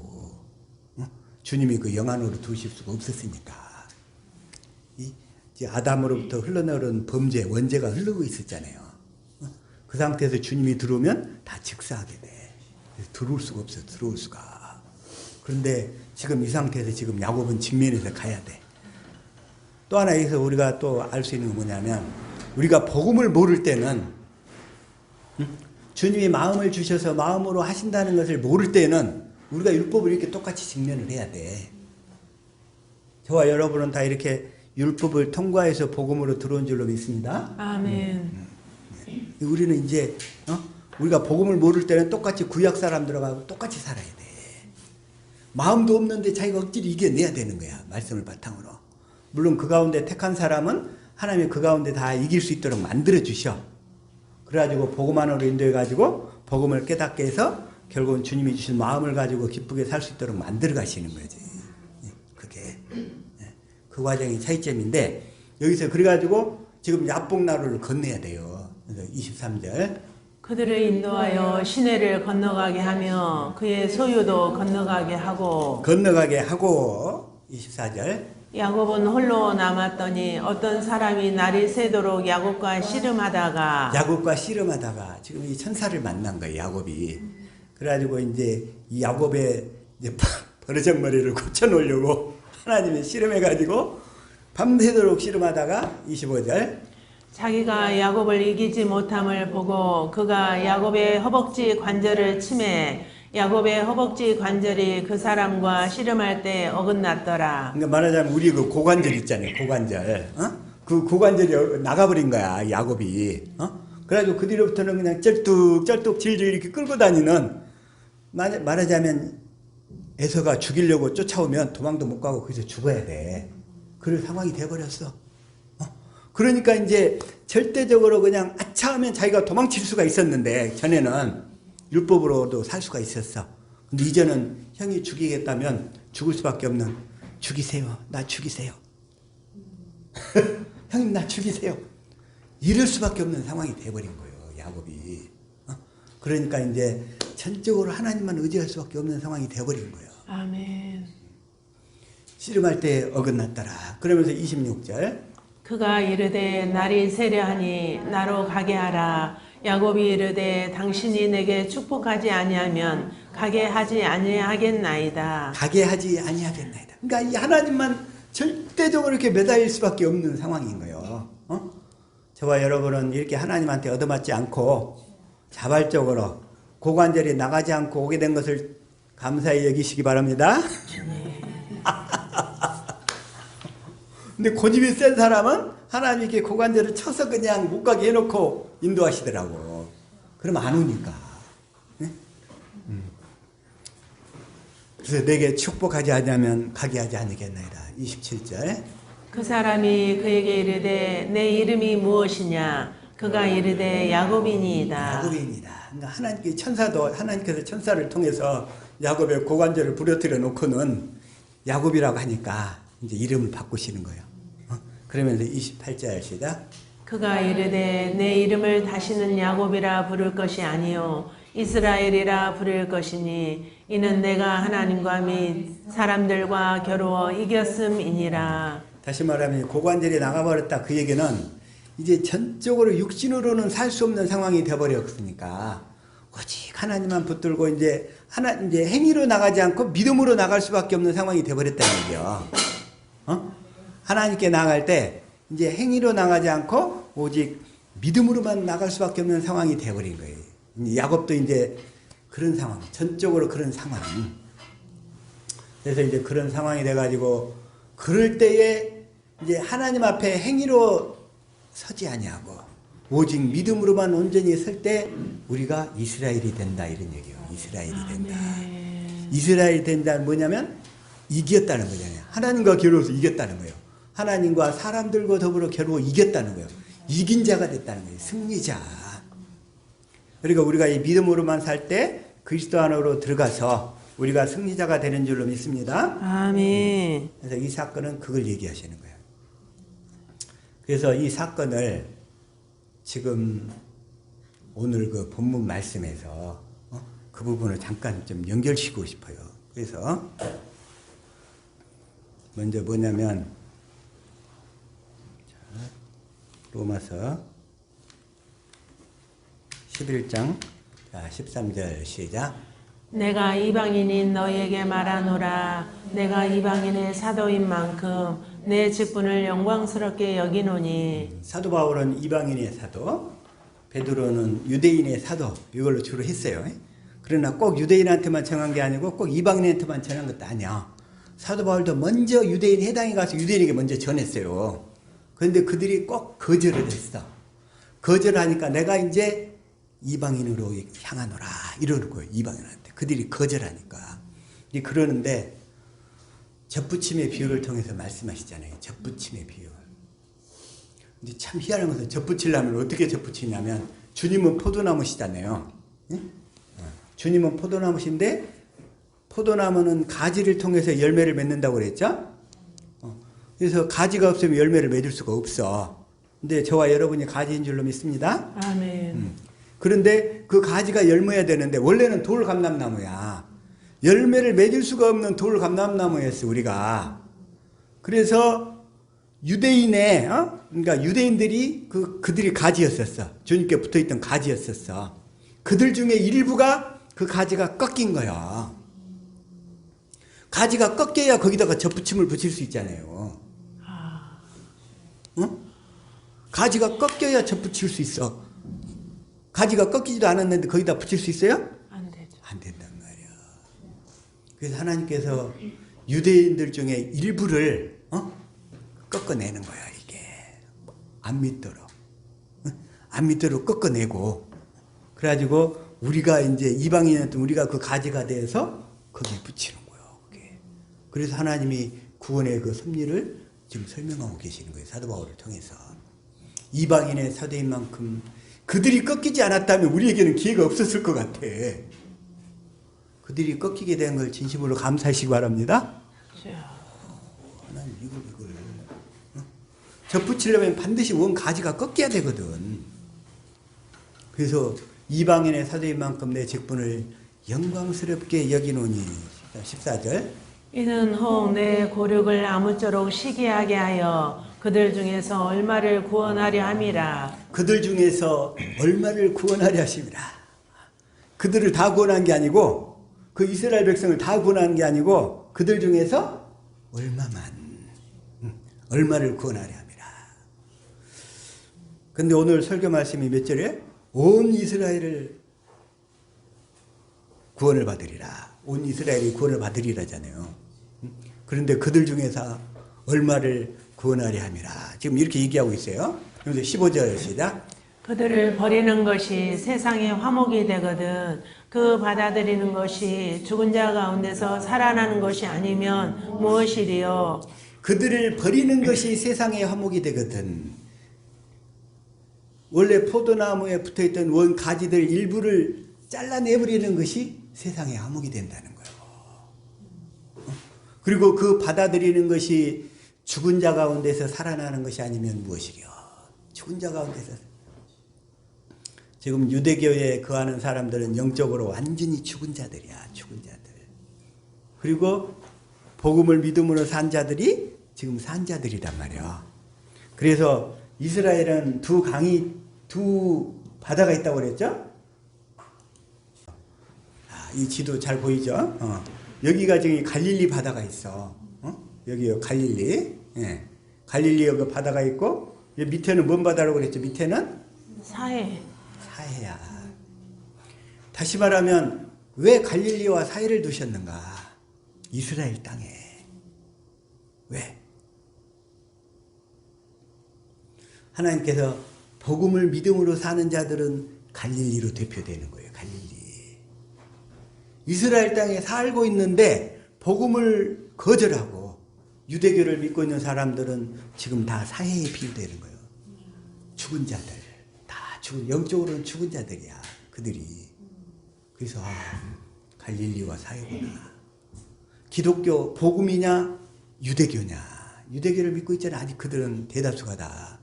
주님이 그 영안으로 두실 수가 없었으니까. 이제 아담으로부터 흘러나오는 범죄, 원죄가 흐르고 있었잖아요. 그 상태에서 주님이 들어오면 다 즉사하게 돼. 들어올 수가 없어, 들어올 수가. 그런데 지금 이 상태에서 지금 야곱은 직면해서 가야 돼. 또 하나 여기서 우리가 또 알 수 있는 건 뭐냐면 우리가 복음을 모를 때는 주님이 마음을 주셔서 마음으로 하신다는 것을 모를 때는 우리가 율법을 이렇게 똑같이 직면을 해야 돼. 저와 여러분은 다 이렇게 율법을 통과해서 복음으로 들어온 줄로 믿습니다. 아멘. 우리는 이제 우리가 복음을 모를 때는 똑같이 구약 사람들하고 똑같이 살아야 돼. 마음도 없는데 자기가 억지로 이겨내야 되는 거야. 말씀을 바탕으로. 물론 그 가운데 택한 사람은 하나님이 그 가운데 다 이길 수 있도록 만들어 주셔. 그래가지고 복음 안으로 인도해가지고 복음을 깨닫게 해서 결국은 주님이 주신 마음을 가지고 기쁘게 살 수 있도록 만들어 가시는 거지. 그게 그 과정이 차이점인데 여기서 그래가지고 지금 야복나루를 건너야 돼요. 그래서 23절 그들을 인도하여 시내를 건너가게 하며 그의 소유도 건너가게 하고 24절 야곱은 홀로 남았더니 어떤 사람이 날이 새도록 야곱과 씨름하다가 지금 이 천사를 만난 거예요. 야곱이. 그래가지고 이제 이 야곱의 이제 버르장머리를 고쳐놓으려고 하나님이 씨름해가지고 밤새도록 씨름하다가 25절 자기가 야곱을 이기지 못함을 보고 그가 야곱의 허벅지 관절을 치매 야곱의 허벅지 관절이 그 사람과 씨름할 때 어긋났더라. 그러니까 말하자면 우리 그 고관절 있잖아요. 고관절. 그 고관절이 나가버린 거야. 야곱이. 그래가지고 그 뒤로부터는 그냥 쩔뚝 질질 이렇게 끌고 다니는 말하자면 에서가 죽이려고 쫓아오면 도망도 못 가고 거기서 죽어야 돼. 그런 상황이 돼버렸어. 그러니까 이제 절대적으로 그냥 아차하면 자기가 도망칠 수가 있었는데 전에는 율법으로도 살 수가 있었어. 근데 이제는 형이 죽이겠다면 죽을 수밖에 없는 죽이세요. 나 죽이세요. 형님 나 죽이세요. 이럴 수밖에 없는 상황이 돼버린 거예요. 야곱이. 그러니까 이제 전적으로 하나님만 의지할 수밖에 없는 상황이 돼버린 거예요. 아멘. 씨름할 때 어긋났더라. 그러면서 26절 그가 이르되 날이 세려하니 나로 가게 하라. 야곱이 이르되 당신이 내게 축복하지 아니하면 가게 하지 아니하겠나이다. 가게 하지 아니하겠나이다. 그러니까 이 하나님만 절대적으로 이렇게 매달릴 수밖에 없는 상황인 거예요. 저와 여러분은 이렇게 하나님한테 얻어맞지 않고 자발적으로 고관절이 나가지 않고 오게 된 것을 감사히 여기시기 바랍니다. 근데 고집이 센 사람은 하나님이 이렇게 고관절을 쳐서 그냥 못 가게 해놓고 인도하시더라고. 그러면 안 오니까. 네? 그래서 내게 축복하지 않으면 가게 하지 않겠나이다. 27절. 그 사람이 그에게 이르되 내 이름이 무엇이냐? 그가 이르되 야곱이니이다. 야곱이니이다. 그러니까 하나님께 천사도 하나님께서 천사를 통해서 야곱의 고관절을 부러뜨려 놓고는 야곱이라고 하니까 이제 이름을 바꾸시는 거예요. 그러면서 28절 시작. 그가 이르되 내 이름을 다시는 야곱이라 부를 것이 아니요 이스라엘이라 부를 것이니 이는 내가 하나님과 및 사람들과 겨루어 이겼음이니라. 다시 말하면 고관절이 나가버렸다. 그 얘기는 이제 전적으로 육신으로는 살 수 없는 상황이 되어버렸으니까 오직 하나님만 붙들고 이제 행위로 나가지 않고 믿음으로 나갈 수밖에 없는 상황이 되어버렸다는 얘기요. 하나님께 나갈 때 이제 행위로 나가지 않고 오직 믿음으로만 나갈 수밖에 없는 상황이 되어버린 거예요. 야곱도 이제 그런 상황, 전적으로 그런 상황. 그래서 이제 그런 상황이 돼가지고 그럴 때에 이제 하나님 앞에 행위로 서지 아니하고 오직 믿음으로만 온전히 설 때 우리가 이스라엘이 된다 이런 얘기예요. 이스라엘이 된다. 이스라엘이 된다는 뭐냐면 이겼다는 거잖아요. 하나님과 겨루어서 이겼다는 거예요. 하나님과 사람들과 더불어 겨루어 이겼다는 거예요. 이긴 자가 됐다는 거예요. 승리자. 그러니까 우리가 이 믿음으로만 살 때 그리스도 안으로 들어가서 우리가 승리자가 되는 줄로 믿습니다. 아멘. 그래서 이 사건은 그걸 얘기하시는 거예요. 그래서 이 사건을 지금 오늘 그 본문 말씀에서 그 부분을 잠깐 좀 연결시키고 싶어요. 그래서 먼저 뭐냐면 로마서 11장 13절 시작. 내가 이방인인 너희에게 말하노라. 내가 이방인의 사도인 만큼 내 직분을 영광스럽게 여기노니. 사도 바울은 이방인의 사도, 베드로는 유대인의 사도 이걸로 주로 했어요. 그러나 꼭 유대인한테만 전한 게 아니고 꼭 이방인한테만 전한 것도 아니야. 사도 바울도 먼저 유대인 해당에 가서 유대인에게 먼저 전했어요. 그런데 그들이 꼭 거절을 했어. 거절하니까 내가 이제 이방인으로 향하노라 이러는 거예요. 이방인한테. 그들이 거절하니까. 그러는데 젖붙임의 비유를 통해서 말씀하시잖아요. 젖붙임의 비유. 근데 참 희한한 것은 젖붙이려면 어떻게 젖붙이냐면 주님은 포도나무시잖아요. 응? 주님은 포도나무신데 포도나무는 가지를 통해서 열매를 맺는다고 그랬죠? 그래서 가지가 없으면 열매를 맺을 수가 없어. 근데 저와 여러분이 가지인 줄로 믿습니다. 아멘. 그런데 그 가지가 열매야 되는데 원래는 돌감람나무야. 열매를 맺을 수가 없는 돌감람나무였어 우리가. 그래서 유대인의 그러니까 유대인들이 그들이 가지였었어. 주님께 붙어있던 가지였었어. 그들 중에 일부가 그 가지가 꺾인 거야. 가지가 꺾여야 거기다가 젖붙임을 붙일 수 있잖아요. 응? 가지가 꺾여야 젖붙일 수 있어. 가지가 꺾이지도 않았는데 거기다 붙일 수 있어요? 안 되죠. 안 된단 말이야. 그래서 하나님께서 유대인들 중에 일부를 꺾어내는 거야 이게. 안 믿도록. 안 믿도록 꺾어내고 그래가지고 우리가 이제 이방인한테 우리가 그 가지가 돼서 거기에 붙이는 거예요. 그게. 그래서 하나님이 구원의 그 섭리를 지금 설명하고 계시는 거예요. 사도 바울을 통해서. 이방인의 사도인 만큼 그들이 꺾이지 않았다면 우리에게는 기회가 없었을 것 같아. 그들이 꺾이게 된 걸 진심으로 감사하시기 바랍니다. 하나님 이걸 젖붙이려면 반드시 원 가지가 꺾여야 되거든. 그래서 이방인의 사도인 만큼 내 직분을 영광스럽게 여기노니 14절. 이는 혹 내 고륙을 아무쪼록 시기하게 하여 그들 중에서 얼마를 구원하려 함이라. 그들 중에서 얼마를 구원하려 하심이라. 그들을 다 구원한 게 아니고 그 이스라엘 백성을 다 구원한 게 아니고 그들 중에서 얼마를 구원하려 함이라. 근데 오늘 설교 말씀이 몇 절이에요? 온 이스라엘을 구원을 받으리라. 온 이스라엘이 구원을 받으리라잖아요. 그런데 그들 중에서 얼마를 구원하려 함이라. 지금 이렇게 얘기하고 있어요. 그래서 15절 시작. 그들을 버리는 것이 세상의 화목이 되거든 그 받아들이는 것이 죽은 자 가운데서 살아나는 것이 아니면 무엇이리요? 그들을 버리는 것이 세상의 화목이 되거든. 원래 포도나무에 붙어있던 원 가지들 일부를 잘라내버리는 것이 세상의 화목이 된다는 거예요. 그리고 그 받아들이는 것이 죽은 자 가운데서 살아나는 것이 아니면 무엇이려? 죽은 자 가운데서. 지금 유대교에 거하는 사람들은 영적으로 완전히 죽은 자들이야. 죽은 자들. 그리고 복음을 믿음으로 산 자들이 지금 산 자들이란 말이야. 그래서 이스라엘은 두 바다가 있다고 그랬죠? 이 지도 잘 보이죠? 여기가 지금 갈릴리 바다가 있어. 여기요, 갈릴리. 예. 갈릴리 여기 바다가 있고, 여기 밑에는 뭔 바다라고 그랬죠? 밑에는? 사해. 사해야. 다시 말하면, 왜 갈릴리와 사해를 두셨는가? 이스라엘 땅에. 왜? 하나님께서 복음을 믿음으로 사는 자들은 갈릴리로 대표되는 거예요. 갈릴리. 이스라엘 땅에 살고 있는데 복음을 거절하고 유대교를 믿고 있는 사람들은 지금 다 사해에 비유되는 거예요. 죽은 자들. 다 죽은, 영적으로는 죽은 자들이야. 그들이. 그래서 갈릴리와 사해구나. 기독교 복음이냐 유대교냐. 유대교를 믿고 있잖아. 아직 그들은 대다수가 다.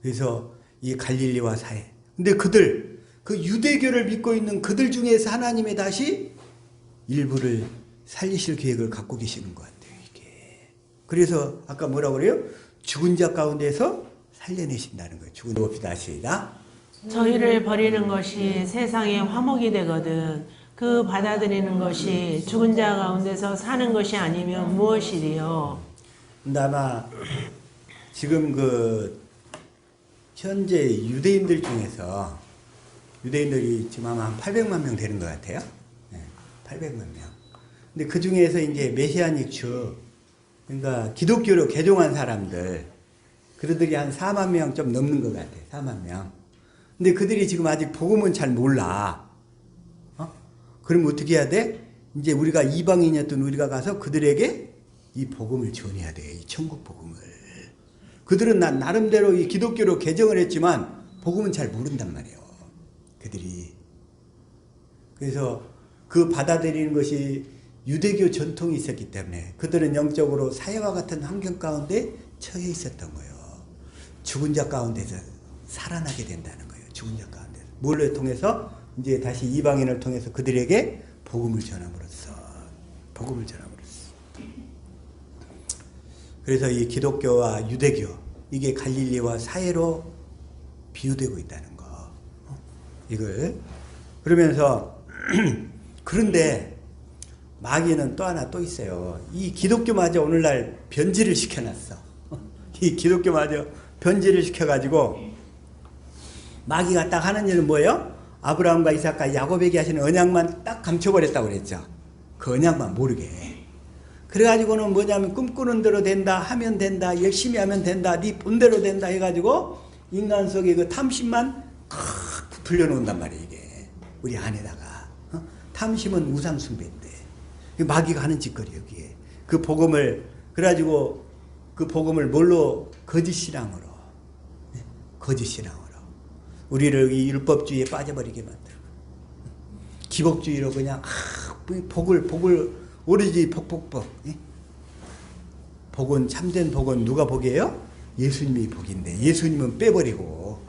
그래서 이 갈릴리와 사해. 근데 그들, 그 유대교를 믿고 있는 그들 중에서 하나님이 다시 일부를 살리실 계획을 갖고 계시는 것 같아요, 이게. 그래서 아까 뭐라고 그래요? 죽은 자 가운데서 살려내신다는 거예요. 죽은 자 봅시다. 시작. 저희를 버리는 것이 세상의 화목이 되거든. 그 받아들이는 것이 죽은 자 가운데서 사는 것이 아니면 무엇이리요? 근데 아마 지금 현재 유대인들 중에서 유대인들이 지금 아마 한 800만 명 되는 것 같아요. 네, 800만 명. 근데 그 중에서 이제 메시아닉 주, 그러니까 기독교로 개종한 사람들, 그들이 한 4만 명 좀 넘는 것 같아요. 4만 명. 근데 그들이 지금 아직 복음은 잘 몰라. 그럼 어떻게 해야 돼? 이제 우리가 이방인이었던 우리가 가서 그들에게 이 복음을 전해야 돼. 이 천국 복음을. 그들은 나름대로 이 기독교로 개정을 했지만 복음은 잘 모른단 말이에요. 그들이. 그래서 그 받아들이는 것이 유대교 전통이 있었기 때문에 그들은 영적으로 사회와 같은 환경 가운데 처해 있었던 거예요. 죽은 자 가운데서 살아나게 된다는 거예요. 죽은 자 가운데서. 뭘로 통해서? 이제 다시 이방인을 통해서 그들에게 복음을 전함으로써. 복음을 전함으로써. 그래서 이 기독교와 유대교, 이게 갈릴리와 사해로 비유되고 있다는 거. 이걸. 그러면서, 그런데 마귀는 또 하나 또 있어요. 이 기독교마저 오늘날 변질을 시켜놨어. 이 기독교마저 변질을 시켜가지고 마귀가 딱 하는 일은 뭐예요? 아브라함과 이삭과 야곱에게 하시는 언약만 딱 감춰버렸다고 그랬죠. 그 언약만 모르게. 그래가지고는 뭐냐면 꿈꾸는 대로 된다, 하면 된다, 열심히 하면 된다, 네 본대로 된다 해가지고 인간 속에 그 탐심만 부풀려 놓는단 말이에요. 이게 우리 안에다가. 탐심은 우상 숭배인데 마귀가 하는 짓거리예요. 여기에 그 복음을 그래가지고 그 복음을 뭘로? 거짓신앙으로. 거짓신앙으로 우리를 이 율법주의에 빠져버리게 만들고 기복주의로 그냥 복을 오로지 복복. 복은 참된 복은 누가 복이에요? 예수님이 복인데 예수님은 빼버리고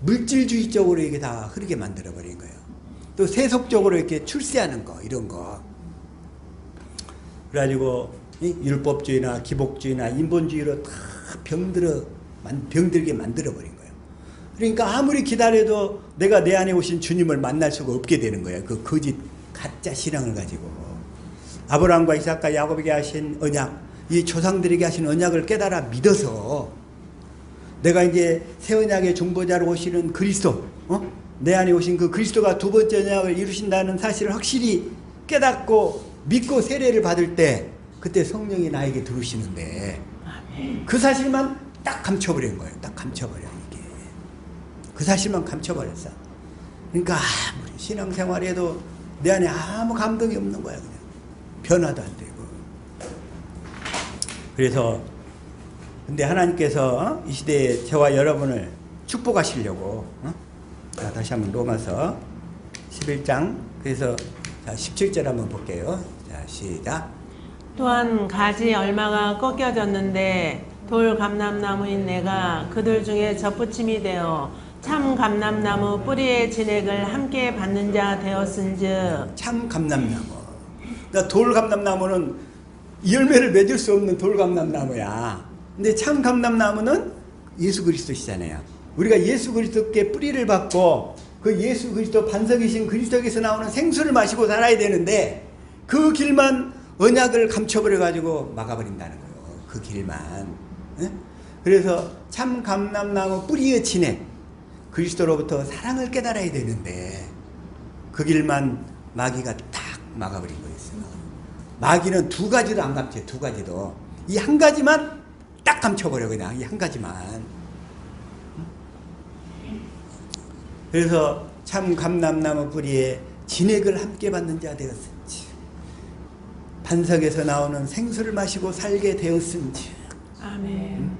물질주의적으로 이게 다 흐르게 만들어버린 거예요. 또 세속적으로 이렇게 출세하는 거 이런 거. 그래가지고 율법주의나 기복주의나 인본주의로 다 병들게 만들어버린 거예요. 그러니까 아무리 기다려도 내가 내 안에 오신 주님을 만날 수가 없게 되는 거예요. 그 거짓 가짜 신앙을 가지고. 아브라함과 이삭과 야곱에게 하신 언약, 이 조상들에게 하신 언약을 깨달아 믿어서 내가 이제 새 언약의 중보자로 오시는 그리스도, 내 안에 오신 그 그리스도가 두 번째 언약을 이루신다는 사실을 확실히 깨닫고 믿고 세례를 받을 때 그때 성령이 나에게 들으시는데 그 사실만 딱 감춰버린 거예요. 딱 감춰버려 이게. 그 사실만 감춰버렸어. 그러니까 아무리 신앙생활에도 내 안에 아무 감동이 없는 거야. 그냥 변화도 안 되고. 그래서 근데 하나님께서 이 시대에 저와 여러분을 축복하시려고 자, 다시 한번 로마서 11장 그래서 자, 17절 한번 볼게요. 자, 시작. 또한 가지 얼마가 꺾여졌는데 돌 감람나무인 내가 그들 중에 젖붙임이 되어 참 감람나무 뿌리의 진액을 함께 받는 자 되었은즉. 참 감람나무. 그러니까 돌 감람나무는 열매를 맺을 수 없는 돌 감람나무야. 근데 참 감람나무는 예수 그리스도시잖아요. 우리가 예수 그리스도께 뿌리를 받고 그 예수 그리스도 반석이신 그리스도에서 나오는 생수를 마시고 살아야 되는데 그 길만 언약을 감춰버려 가지고 막아버린다는 거예요. 그 길만. 그래서 참 감람나무 뿌리의 진액 그리스도로부터 사랑을 깨달아야 되는데 그 길만 마귀가 딱 막아버린 거였어요. 마귀는 두 가지도 안 감춰요. 두 가지도. 이 한 가지만 딱 감춰버려. 그냥 이 한 가지만. 그래서 참 감람나무 뿌리에 진액을 함께 받는 자 되었은지 반석에서 나오는 생수를 마시고 살게 되었은지. 아멘.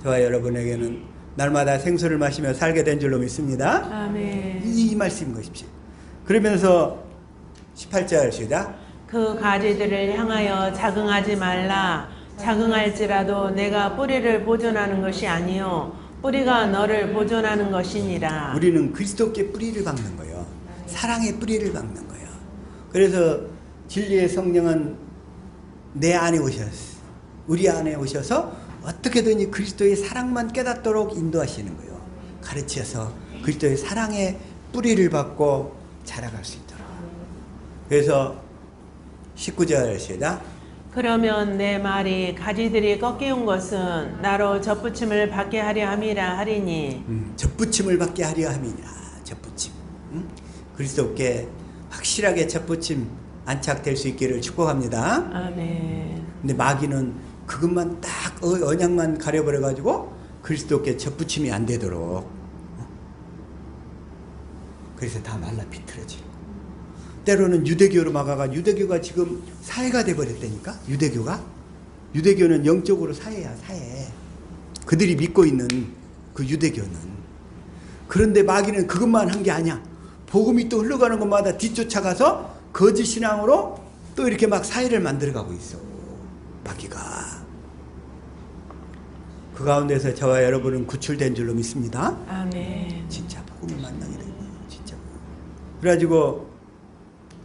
저와 여러분에게는 날마다 생수를 마시며 살게 된 줄로 믿습니다. 아멘. 이 말씀인 것입니다. 그러면서 18절 시작. 그 가지들을 향하여 자긍하지 말라. 자긍할지라도 내가 뿌리를 보존하는 것이 아니요 뿌리가 너를 보존하는 것이니라. 우리는 그리스도께 뿌리를 박는 거예요. 사랑의 뿌리를 박는 거예요. 그래서 진리의 성령은 내 안에 오셨어. 우리 안에 오셔서 어떻게든지 그리스도의 사랑만 깨닫도록 인도하시는 거예요. 가르쳐서 그리스도의 사랑의 뿌리를 받고 자라갈 수 있도록. 그래서 19절 시작. 그러면 내 말이 가지들이 꺾이운 것은 나로 젖붙임을 받게 하려 함이라 하리니. 젖붙임을 받게 하려 함이냐. 젖붙임. 그리스도께 확실하게 젖붙임 안착될 수 있기를 축복합니다. 아멘. 근데 마귀는 그것만 딱 언약만 가려버려 가지고 그리스도께 젖붙임이 안 되도록. 그래서 다 말라 비틀어지고. 때로는 유대교로 막아가 유대교가 지금 사회가 돼버렸다니까. 유대교는 영적으로 사회야. 사회. 그들이 믿고 있는 그 유대교는. 그런데 마귀는 그것만 한 게 아니야. 복음이 또 흘러가는 것마다 뒤쫓아가서 거짓 신앙으로 또 이렇게 막 사회를 만들어가고 있어. 마귀가. 그 가운데서 저와 여러분은 구출된 줄로 믿습니다. 아멘. 진짜 복음을 만나게 되고 진짜. 그래가지고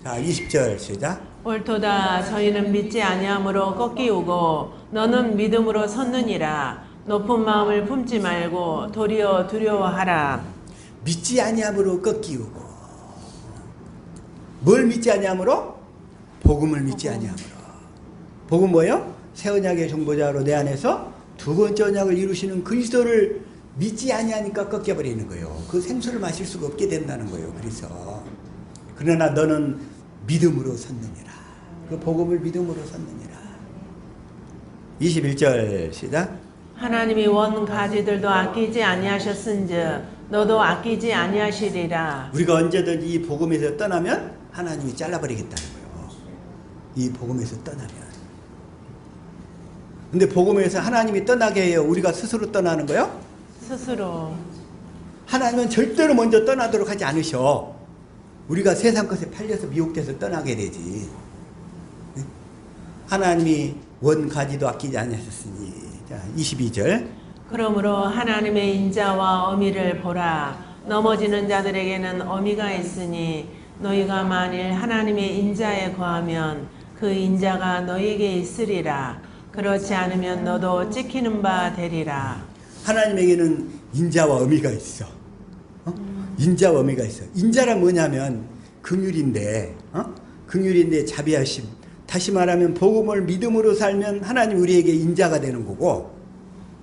자 20절 시작. 옳도다. 저희는 믿지 아니함으로 꺾이우고 너는 믿음으로 섰느니라. 높은 마음을 품지 말고 도리어 두려워하라. 믿지 아니함으로 꺾이우고. 뭘 믿지 아니함으로? 복음을 믿지 아니함으로. 복음 뭐예요? 새 언약의 정보자로 내 안에서 두 번째 언약을 이루시는 그리스도를 믿지 아니하니까 꺾여버리는 거예요. 그 생수를 마실 수가 없게 된다는 거예요. 그래서 그러나 너는 믿음으로 섰느니라. 그 복음을 믿음으로 섰느니라. 21절 시작. 하나님이 원 가지들도 아끼지 아니하셨은즉 너도 아끼지 아니하시리라. 우리가 언제든지 이 복음에서 떠나면 하나님이 잘라버리겠다는 거예요. 이 복음에서 떠나면. 근데 복음에서 하나님이 떠나게 해요? 우리가 스스로 떠나는 거예요? 스스로. 하나님은 절대로 먼저 떠나도록 하지 않으셔. 우리가 세상 것에 팔려서 미혹돼서 떠나게 되지. 하나님이 원 가지도 아끼지 않으셨으니. 자, 22절. 그러므로 하나님의 인자와 어미를 보라. 넘어지는 자들에게는 어미가 있으니 너희가 만일 하나님의 인자에 거하면 그 인자가 너희에게 있으리라. 그렇지 않으면 너도 찍히는 바 되리라. 하나님에게는 인자와 어미가 있어. 인자와 어미가 있어. 인자란 뭐냐면 긍휼인데, 긍휼인데 자비하심. 다시 말하면 복음을 믿음으로 살면 하나님 우리에게 인자가 되는 거고,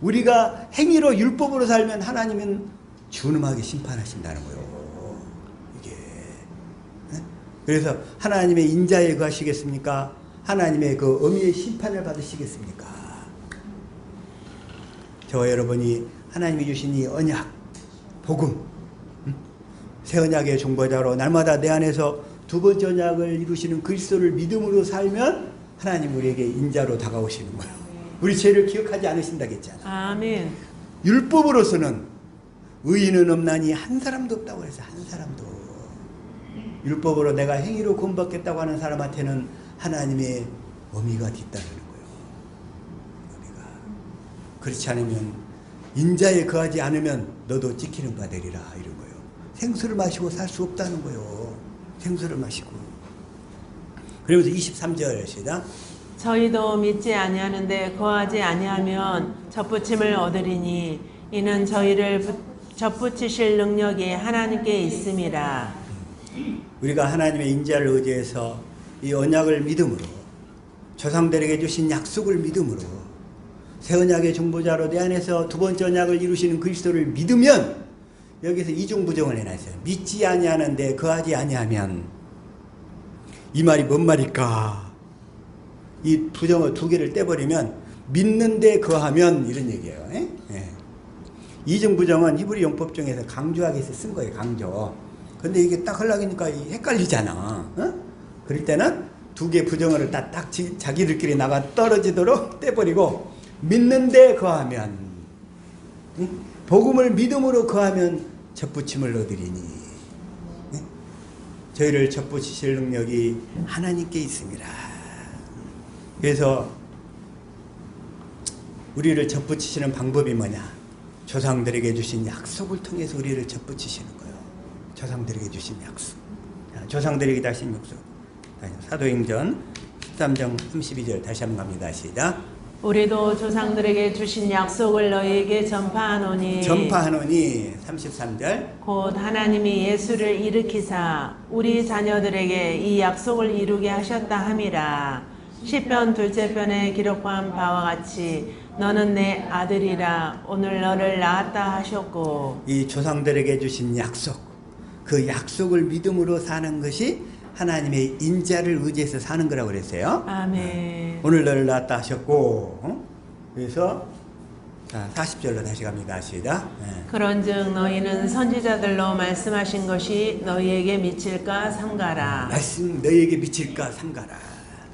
우리가 행위로 율법으로 살면 하나님은 준엄하게 심판하신다는 거예요. 이게. 그래서 하나님의 인자에 거하시겠습니까? 하나님의 그 어미의 심판을 받으시겠습니까? 저와 여러분이 하나님이 주신 이 언약, 복음, 새 언약의 중보자로 날마다 내 안에서 두 번째 언약을 이루시는 그리스도를 믿음으로 살면 하나님 우리에게 인자로 다가오시는 거예요. 우리 죄를 기억하지 않으신다겠잖아. 아멘. 율법으로서는 의인은 없나니 한 사람도 없다고 해서 한 사람도. 율법으로 내가 행위로 구원받겠다고 하는 사람한테는 하나님의 어미가 뒤따르는 거예요. 어미가. 그렇지 않으면 인자에 거하지 않으면 너도 찍히는 바 되리라 이런 거예요. 생수를 마시고 살 수 없다는 거예요. 생수를 마시고. 그러면서 23절 시작. 저희도 믿지 아니하는데 거하지 아니하면 접붙임을 얻으리니 이는 저희를 접붙이실 능력이 하나님께 있음이라. 우리가 하나님의 인자를 의지해서 이 언약을 믿음으로 조상들에게 주신 약속을 믿음으로 새 언약의 중보자로 내 안에서 두 번째 언약을 이루시는 그리스도를 믿으면 여기서 이중부정을 해놨어요. 믿지 아니하는데 거하지 아니하면 이 말이 뭔 말일까? 이 부정어 두 개를 떼버리면 믿는데 거하면 이런 얘기예요. 예. 이중부정은 히브리 용법 중에서 강조하기 위해서 쓴 거예요. 강조. 근데 이게 딱 하려니까 헷갈리잖아. 어? 그럴 때는 두 개 부정어를 딱 자기들끼리 나가 떨어지도록 떼버리고 믿는데 거하면 복음을 믿음으로 거하면 접붙임을 얻으리니 저희를 접붙이실 능력이 하나님께 있습니다. 그래서 우리를 접붙이시는 방법이 뭐냐? 조상들에게 주신 약속을 통해서 우리를 접붙이시는 거예요. 조상들에게 주신 약속. 조상들에게 주신 약속. 사도행전 13장 32절 다시 한번 갑니다. 시작. 우리도 조상들에게 주신 약속을 너희에게 전파하노니 33절 곧 하나님이 예수를 일으키사 우리 자녀들에게 이 약속을 이루게 하셨다 함이라. 시편 둘째 편에 기록한 바와 같이 너는 내 아들이라 오늘 너를 낳았다 하셨고. 이 조상들에게 주신 약속, 그 약속을 믿음으로 사는 것이 하나님의 인자를 의지해서 사는 거라고 그랬어요. 아멘. 오늘 너를 낳았다 하셨고, 그래서 40절로 다시 갑니다. 시작. 그런즉 너희는 선지자들로 말씀하신 것이 너희에게 미칠까 삼가라. 말씀 너희에게 미칠까 삼가라.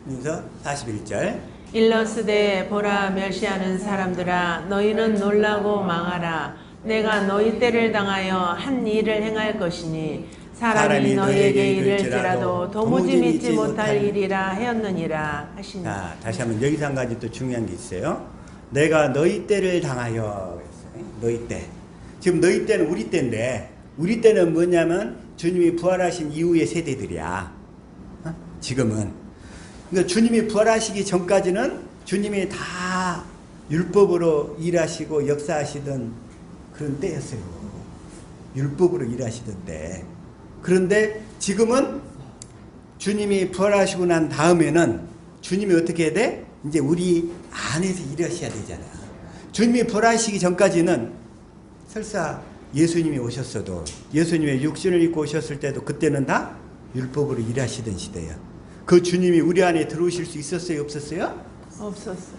그래서 41절. 일러스되 보라 멸시하는 사람들아 너희는 놀라고 망하라. 내가 너희 때를 당하여 한 일을 행할 것이니 사람이 너희에게 이를지라도 도무지 믿지 못할 일이라 하였느니라 하시니. 자, 다시 한번 여기서 한 가지 또 중요한 게 있어요. 내가 너희 때를 당하여 그랬어요. 너희 때. 지금 너희 때는 우리 때인데 우리 때는 뭐냐면 주님이 부활하신 이후의 세대들이야. 지금은. 그러니까 주님이 부활하시기 전까지는 주님이 다 율법으로 일하시고 역사하시던 그런 때였어요. 율법으로 일하시던 때. 그런데 지금은 주님이 부활하시고 난 다음에는 주님이 어떻게 해야 돼? 이제 우리 안에서 일하셔야 되잖아. 주님이 부활하시기 전까지는 설사 예수님이 오셨어도 예수님의 육신을 입고 오셨을 때도 그때는 다 율법으로 일하시던 시대야. 그 주님이 우리 안에 들어오실 수 있었어요? 없었어요? 없었어요.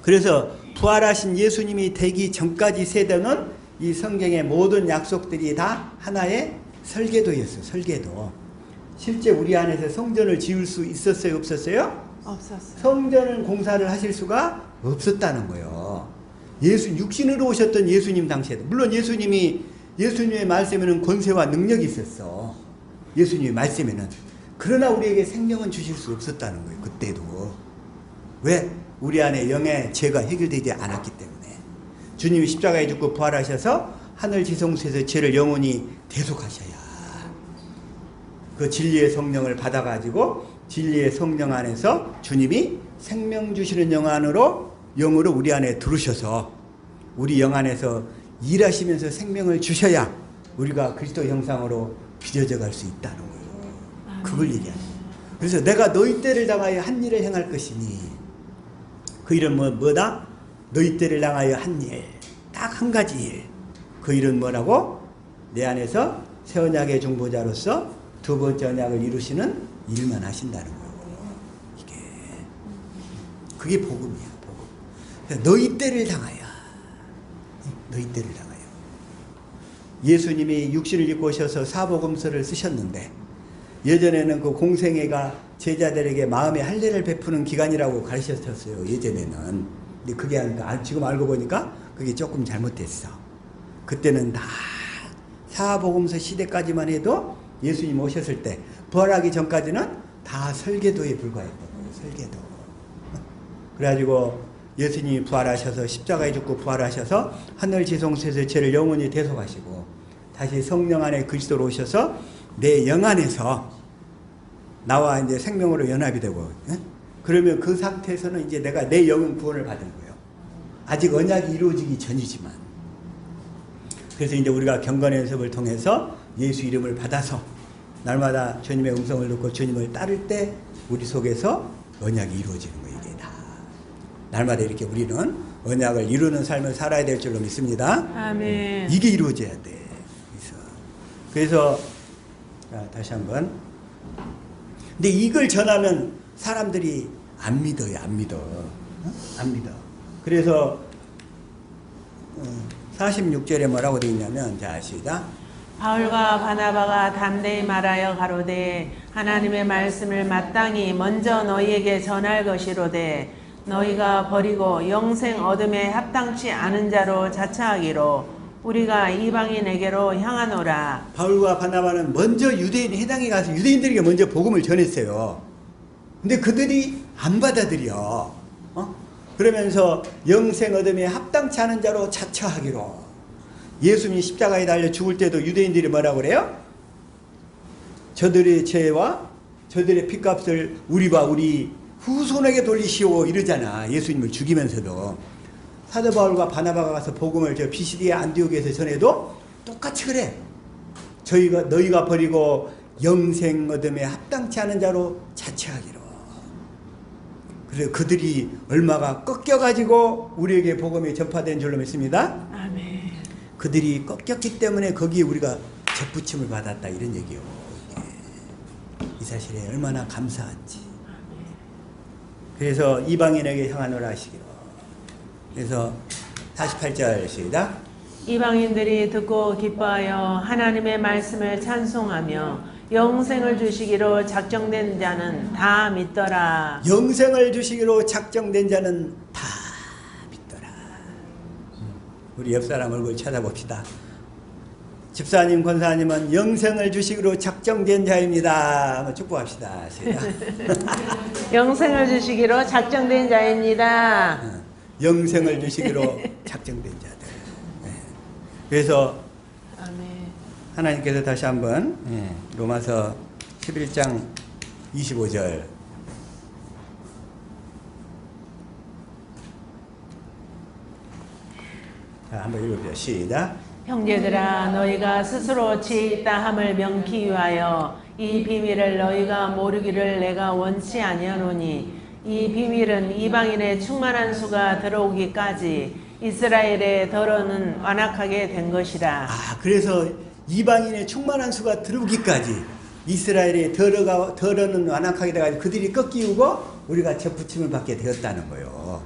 그래서 부활하신 예수님이 되기 전까지 세대는 이 성경의 모든 약속들이 다 하나의 설계도였어요. 설계도. 실제 우리 안에서 성전을 지을 수 있었어요? 없었어요? 없었어요. 성전을 공사를 하실 수가 없었다는 거예요. 육신으로 오셨던 예수님 당시에도. 물론 예수님의 말씀에는 권세와 능력이 있었어. 예수님의 말씀에는. 그러나 우리에게 생명은 주실 수 없었다는 거예요. 그때도. 왜? 우리 안에 영의 죄가 해결되지 않았기 때문에. 주님이 십자가에 죽고 부활하셔서 하늘 지성소에서 죄를 영원히 대속하셔야 그 진리의 성령을 받아가지고 진리의 성령 안에서 주님이 생명 주시는 영으로 우리 안에 들으셔서 우리 영 안에서 일하시면서 생명을 주셔야 우리가 그리스도 형상으로 빚어져 갈 수 있다는 거예요. 그걸 얘기하는 거예요. 그래서 내가 너희 때를 당하여 한 일을 행할 것이니 그 일은 뭐다? 너희 때를 당하여 한 일. 딱 한 가지 일. 그 일은 뭐라고? 내 안에서 새 언약의 중보자로서 두 번째 언약을 이루시는 일만 하신다는 거예요. 그게 복음이야. 복음. 너희 때를 당하여. 너희 때를 당하여. 예수님이 육신을 입고 오셔서 사복음서를 쓰셨는데 예전에는 그 공생애가 제자들에게 마음의 할례를 베푸는 기간이라고 가르쳤었어요. 예전에는. 근데 그게 지금 알고 보니까 그게 조금 잘못됐어. 그때는 다 사복음서 시대까지만 해도 예수님 오셨을 때 부활하기 전까지는 다 설계도에 불과했던 거예요. 설계도. 그래가지고 예수님이 부활하셔서 십자가에 죽고 부활하셔서 하늘 지성소에서 죄를 영원히 대속하시고 다시 성령 안에 그리스도로 오셔서 내 영 안에서 나와 이제 생명으로 연합이 되고, 예? 그러면 그 상태에서는 이제 내가 내 영은 구원을 받은 거예요. 아직 언약이 이루어지기 전이지만. 그래서 이제 우리가 경건 연습을 통해서 예수 이름을 받아서 날마다 주님의 음성을 듣고 주님을 따를 때 우리 속에서 언약이 이루어지는 거예요. 이게 다 날마다 이렇게 우리는 언약을 이루는 삶을 살아야 될 줄로 믿습니다. 아멘. 이게 이루어져야 돼. 그래서 다시 한번. 근데 이걸 전하면 사람들이 안 믿어요. 안 믿어. 안 믿어. 그래서 46절에 뭐라고 되어 있냐면, 자, 시작. 바울과 바나바가 담대히 말하여 가로되 하나님의 말씀을 마땅히 먼저 너희에게 전할 것이로되 너희가 버리고 영생 얻음에 합당치 않은 자로 자처하기로 우리가 이방인에게로 향하노라. 바울과 바나바는 먼저 유대인에 해당에 가서 유대인들에게 먼저 복음을 전했어요. 근데 그들이 안 받아들여. 그러면서 영생 얻음에 합당치 않은 자로 자처하기로. 예수님이 십자가에 달려 죽을 때도 유대인들이 뭐라고 그래요? 저들의 죄와 저들의 핏값을 우리와 우리 후손에게 돌리시오 이러잖아. 예수님을 죽이면서도. 사도 바울과 바나바가 가서 복음을 저 피시디아 안디옥에서 전해도 똑같이 그래. 너희가 버리고 영생 얻음에 합당치 않은 자로 자처하기로. 그래서 그들이 얼마가 꺾여가지고 우리에게 복음이 전파된 줄로 믿습니다. 아멘. 그들이 꺾였기 때문에 거기에 우리가 접붙임을 받았다 이런 얘기요. 이 사실에 얼마나 감사한지. 그래서 이방인에게 향하노라 하시기로. 그래서 48절 시작. 이방인들이 듣고 기뻐하여 하나님의 말씀을 찬송하며 영생을 주시기로 작정된 자는 다 믿더라. 영생을 주시기로 작정된 자는 다 믿더라. 우리 옆 사람 얼굴 쳐다봅시다. 집사님, 권사님은 영생을 주시기로 작정된 자입니다. 한번 축복합시다. 영생을 주시기로 작정된 자입니다. 영생을 주시기로 작정된 자들. 네. 그래서 아멘. 하나님께서 다시 한번 로마서 11장 25절 자, 한번 읽어보자. 시작. 형제들아 너희가 스스로 지혜 있다 함을 명키 위하여 이 비밀을 너희가 모르기를 내가 원치 아니하노니 이 비밀은 이방인의 충만한 수가 들어오기까지 이스라엘의 덜어는 완악하게 된 것이라. 그래서 이방인의 충만한 수가 들어오기까지 이스라엘의 덜어는 완악하게 돼가지고 그들이 꺾이고 우리가 접붙임을 받게 되었다는 거예요.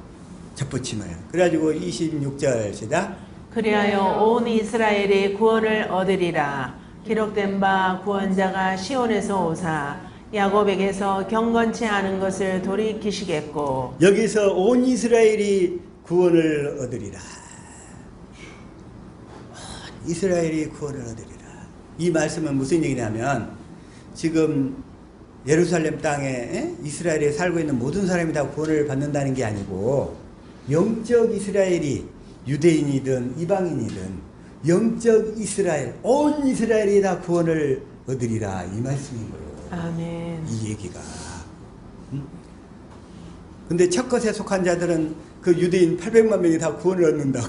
접붙임을. 그래가지고 26절 시작. 그리하여 온 이스라엘이 구원을 얻으리라. 기록된 바 구원자가 시온에서 오사 야곱에게서 경건치 않은 것을 돌이키시겠고. 여기서 온 이스라엘이 구원을 얻으리라. 이스라엘이 구원을 얻으리라. 이 말씀은 무슨 얘기냐면 지금 예루살렘 땅에 이스라엘에 살고 있는 모든 사람이 다 구원을 받는다는 게 아니고 영적 이스라엘이 유대인이든 이방인이든 영적 이스라엘, 온 이스라엘이 다 구원을 얻으리라 이 말씀인 거예요. 아멘. 이 얘기가. 근데 첫 것에 속한 자들은 그 유대인 800만 명이 다 구원을 얻는다.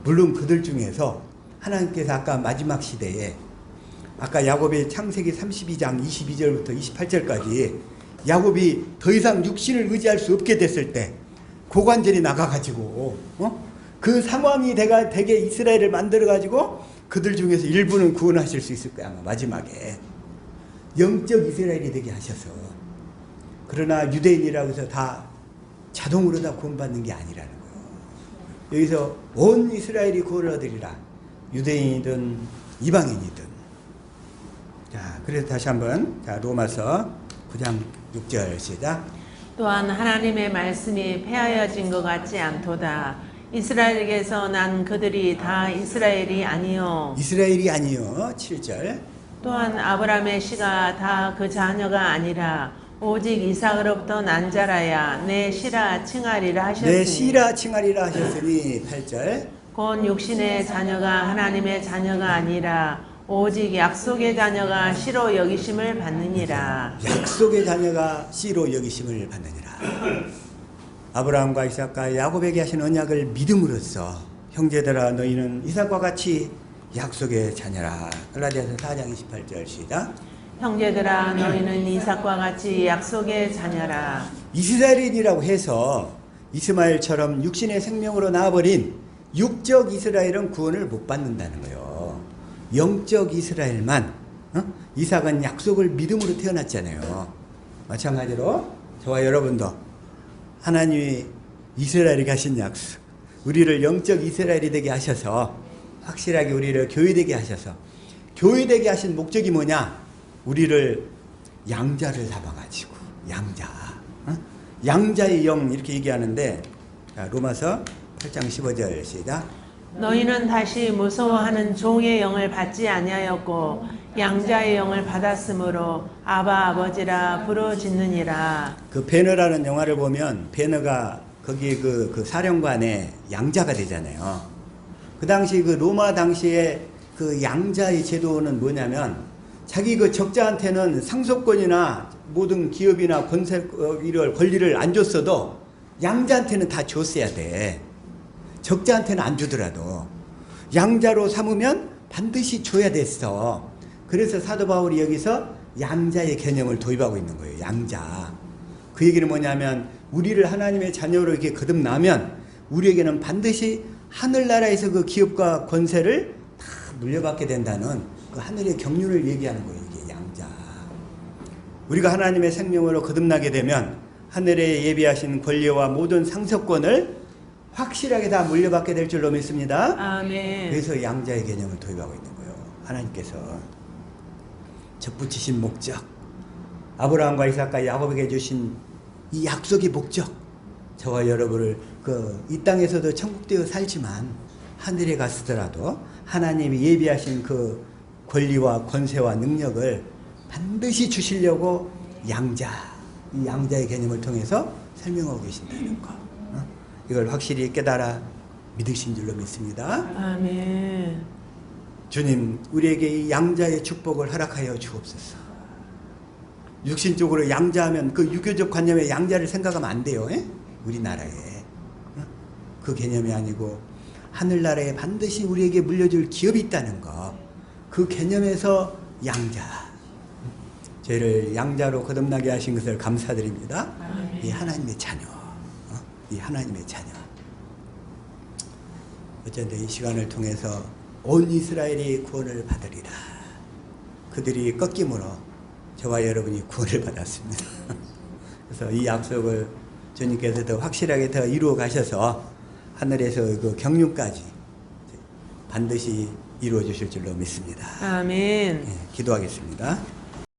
물론 그들 중에서 하나님께서 아까 마지막 시대에 아까 야곱의 창세기 32장 22절부터 28절까지 야곱이 더 이상 육신을 의지할 수 없게 됐을 때 고관절이 나가가지고 그 상황이 되게 이스라엘을 만들어가지고 그들 중에서 일부는 구원하실 수 있을 거야. 아마 마지막에 영적 이스라엘이 되게 하셔서. 그러나 유대인이라고 해서 다 자동으로 다 구원받는 게 아니라는 거예요. 여기서 온 이스라엘이 구원을 얻으리라. 유대인이든 이방인이든. 자, 그래서 다시 한번 자, 로마서 9장 6절 시작. 또한 하나님의 말씀이 폐하여진 것 같지 않도다. 이스라엘에게서 난 그들이 다 이스라엘이 아니요. 이스라엘이 아니요. 7절. 또한 아브라함의 씨가 다 그 자녀가 아니라 오직 이삭으로부터 난 자라야 내 씨라 칭하리라 하셨으니. 내 씨라 칭하리라 하셨으니. 8절. 곧 육신의 자녀가 하나님의 자녀가 아니라 오직 약속의 자녀가 씨로 여기심을 받느니라. 약속의 자녀가 씨로 여기심을 받느니라. 아브라함과 이삭과 야곱에게 하신 언약을 믿음으로써 형제들아 너희는 이삭과 같이 약속의 자녀라. 갈라디아서 4장 28절 시작. 형제들아 너희는 이삭과 같이 약속의 자녀라. 이스라엘인이라고 해서 이스마엘처럼 육신의 생명으로 나와버린 육적 이스라엘은 구원을 못 받는다는 거예요. 영적 이스라엘만. 이삭은 약속을 믿음으로 태어났잖아요. 마찬가지로 저와 여러분도 하나님이 이스라엘에게 하신 약속, 우리를 영적 이스라엘이 되게 하셔서 확실하게 우리를 교회되게 하셔서, 교회되게 하신 목적이 뭐냐? 우리를 양자를 잡아가지고 양자, 양자의 영 이렇게 얘기하는데, 자, 로마서 8장 15절 시작. 너희는 다시 무서워하는 종의 영을 받지 아니하였고 양자의 영을 받았으므로 아바 아버지라 부르짖느니라. 그 배너라는 영화를 보면 배너가 거기에 그 사령관의 양자가 되잖아요. 그 당시 그 로마 당시에 그 양자의 제도는 뭐냐면 자기 그 적자한테는 상속권이나 모든 기업이나 권리를 안 줬어도 양자한테는 다 줬어야 돼. 적자한테는 안 주더라도 양자로 삼으면 반드시 줘야 됐어. 그래서 사도 바울이 여기서 양자의 개념을 도입하고 있는 거예요. 양자. 그 얘기는 뭐냐면 우리를 하나님의 자녀로 이렇게 거듭나면 우리에게는 반드시 하늘나라에서 그 기업과 권세를 다 물려받게 된다는 그 하늘의 경륜을 얘기하는 거예요. 이게 양자. 우리가 하나님의 생명으로 거듭나게 되면 하늘에 예비하신 권리와 모든 상속권을 확실하게 다 물려받게 될 줄로 믿습니다. 아멘. 그래서 양자의 개념을 도입하고 있는 거예요. 하나님께서 접붙이신 목적, 아브라함과 이삭과 야곱에게 주신 이 약속의 목적, 저와 여러분을 이 땅에서도 천국되어 살지만 하늘에 갔더라도 하나님이 예비하신 그 권리와 권세와 능력을 반드시 주시려고 이 양자의 개념을 통해서 설명하고 계신다는 거. 이걸 확실히 깨달아 믿으신 줄로 믿습니다. 아멘. 주님, 우리에게 이 양자의 축복을 허락하여 주옵소서. 육신적으로 양자하면 그 유교적 관념의 양자를 생각하면 안 돼요. 우리나라에. 그 개념이 아니고 하늘나라에 반드시 우리에게 물려줄 기업이 있다는 거. 그 개념에서 양자. 저희를 양자로 거듭나게 하신 것을 감사드립니다. 이 하나님의 자녀. 이 하나님의 자녀. 어쨌든 이 시간을 통해서 온 이스라엘이 구원을 받으리라. 그들이 꺾임으로 저와 여러분이 구원을 받았습니다. 그래서 이 약속을 주님께서 더 확실하게 더 이루어 가셔서 하늘에서 그 경륜까지 반드시 이루어 주실 줄로 믿습니다. 아멘. 기도하겠습니다.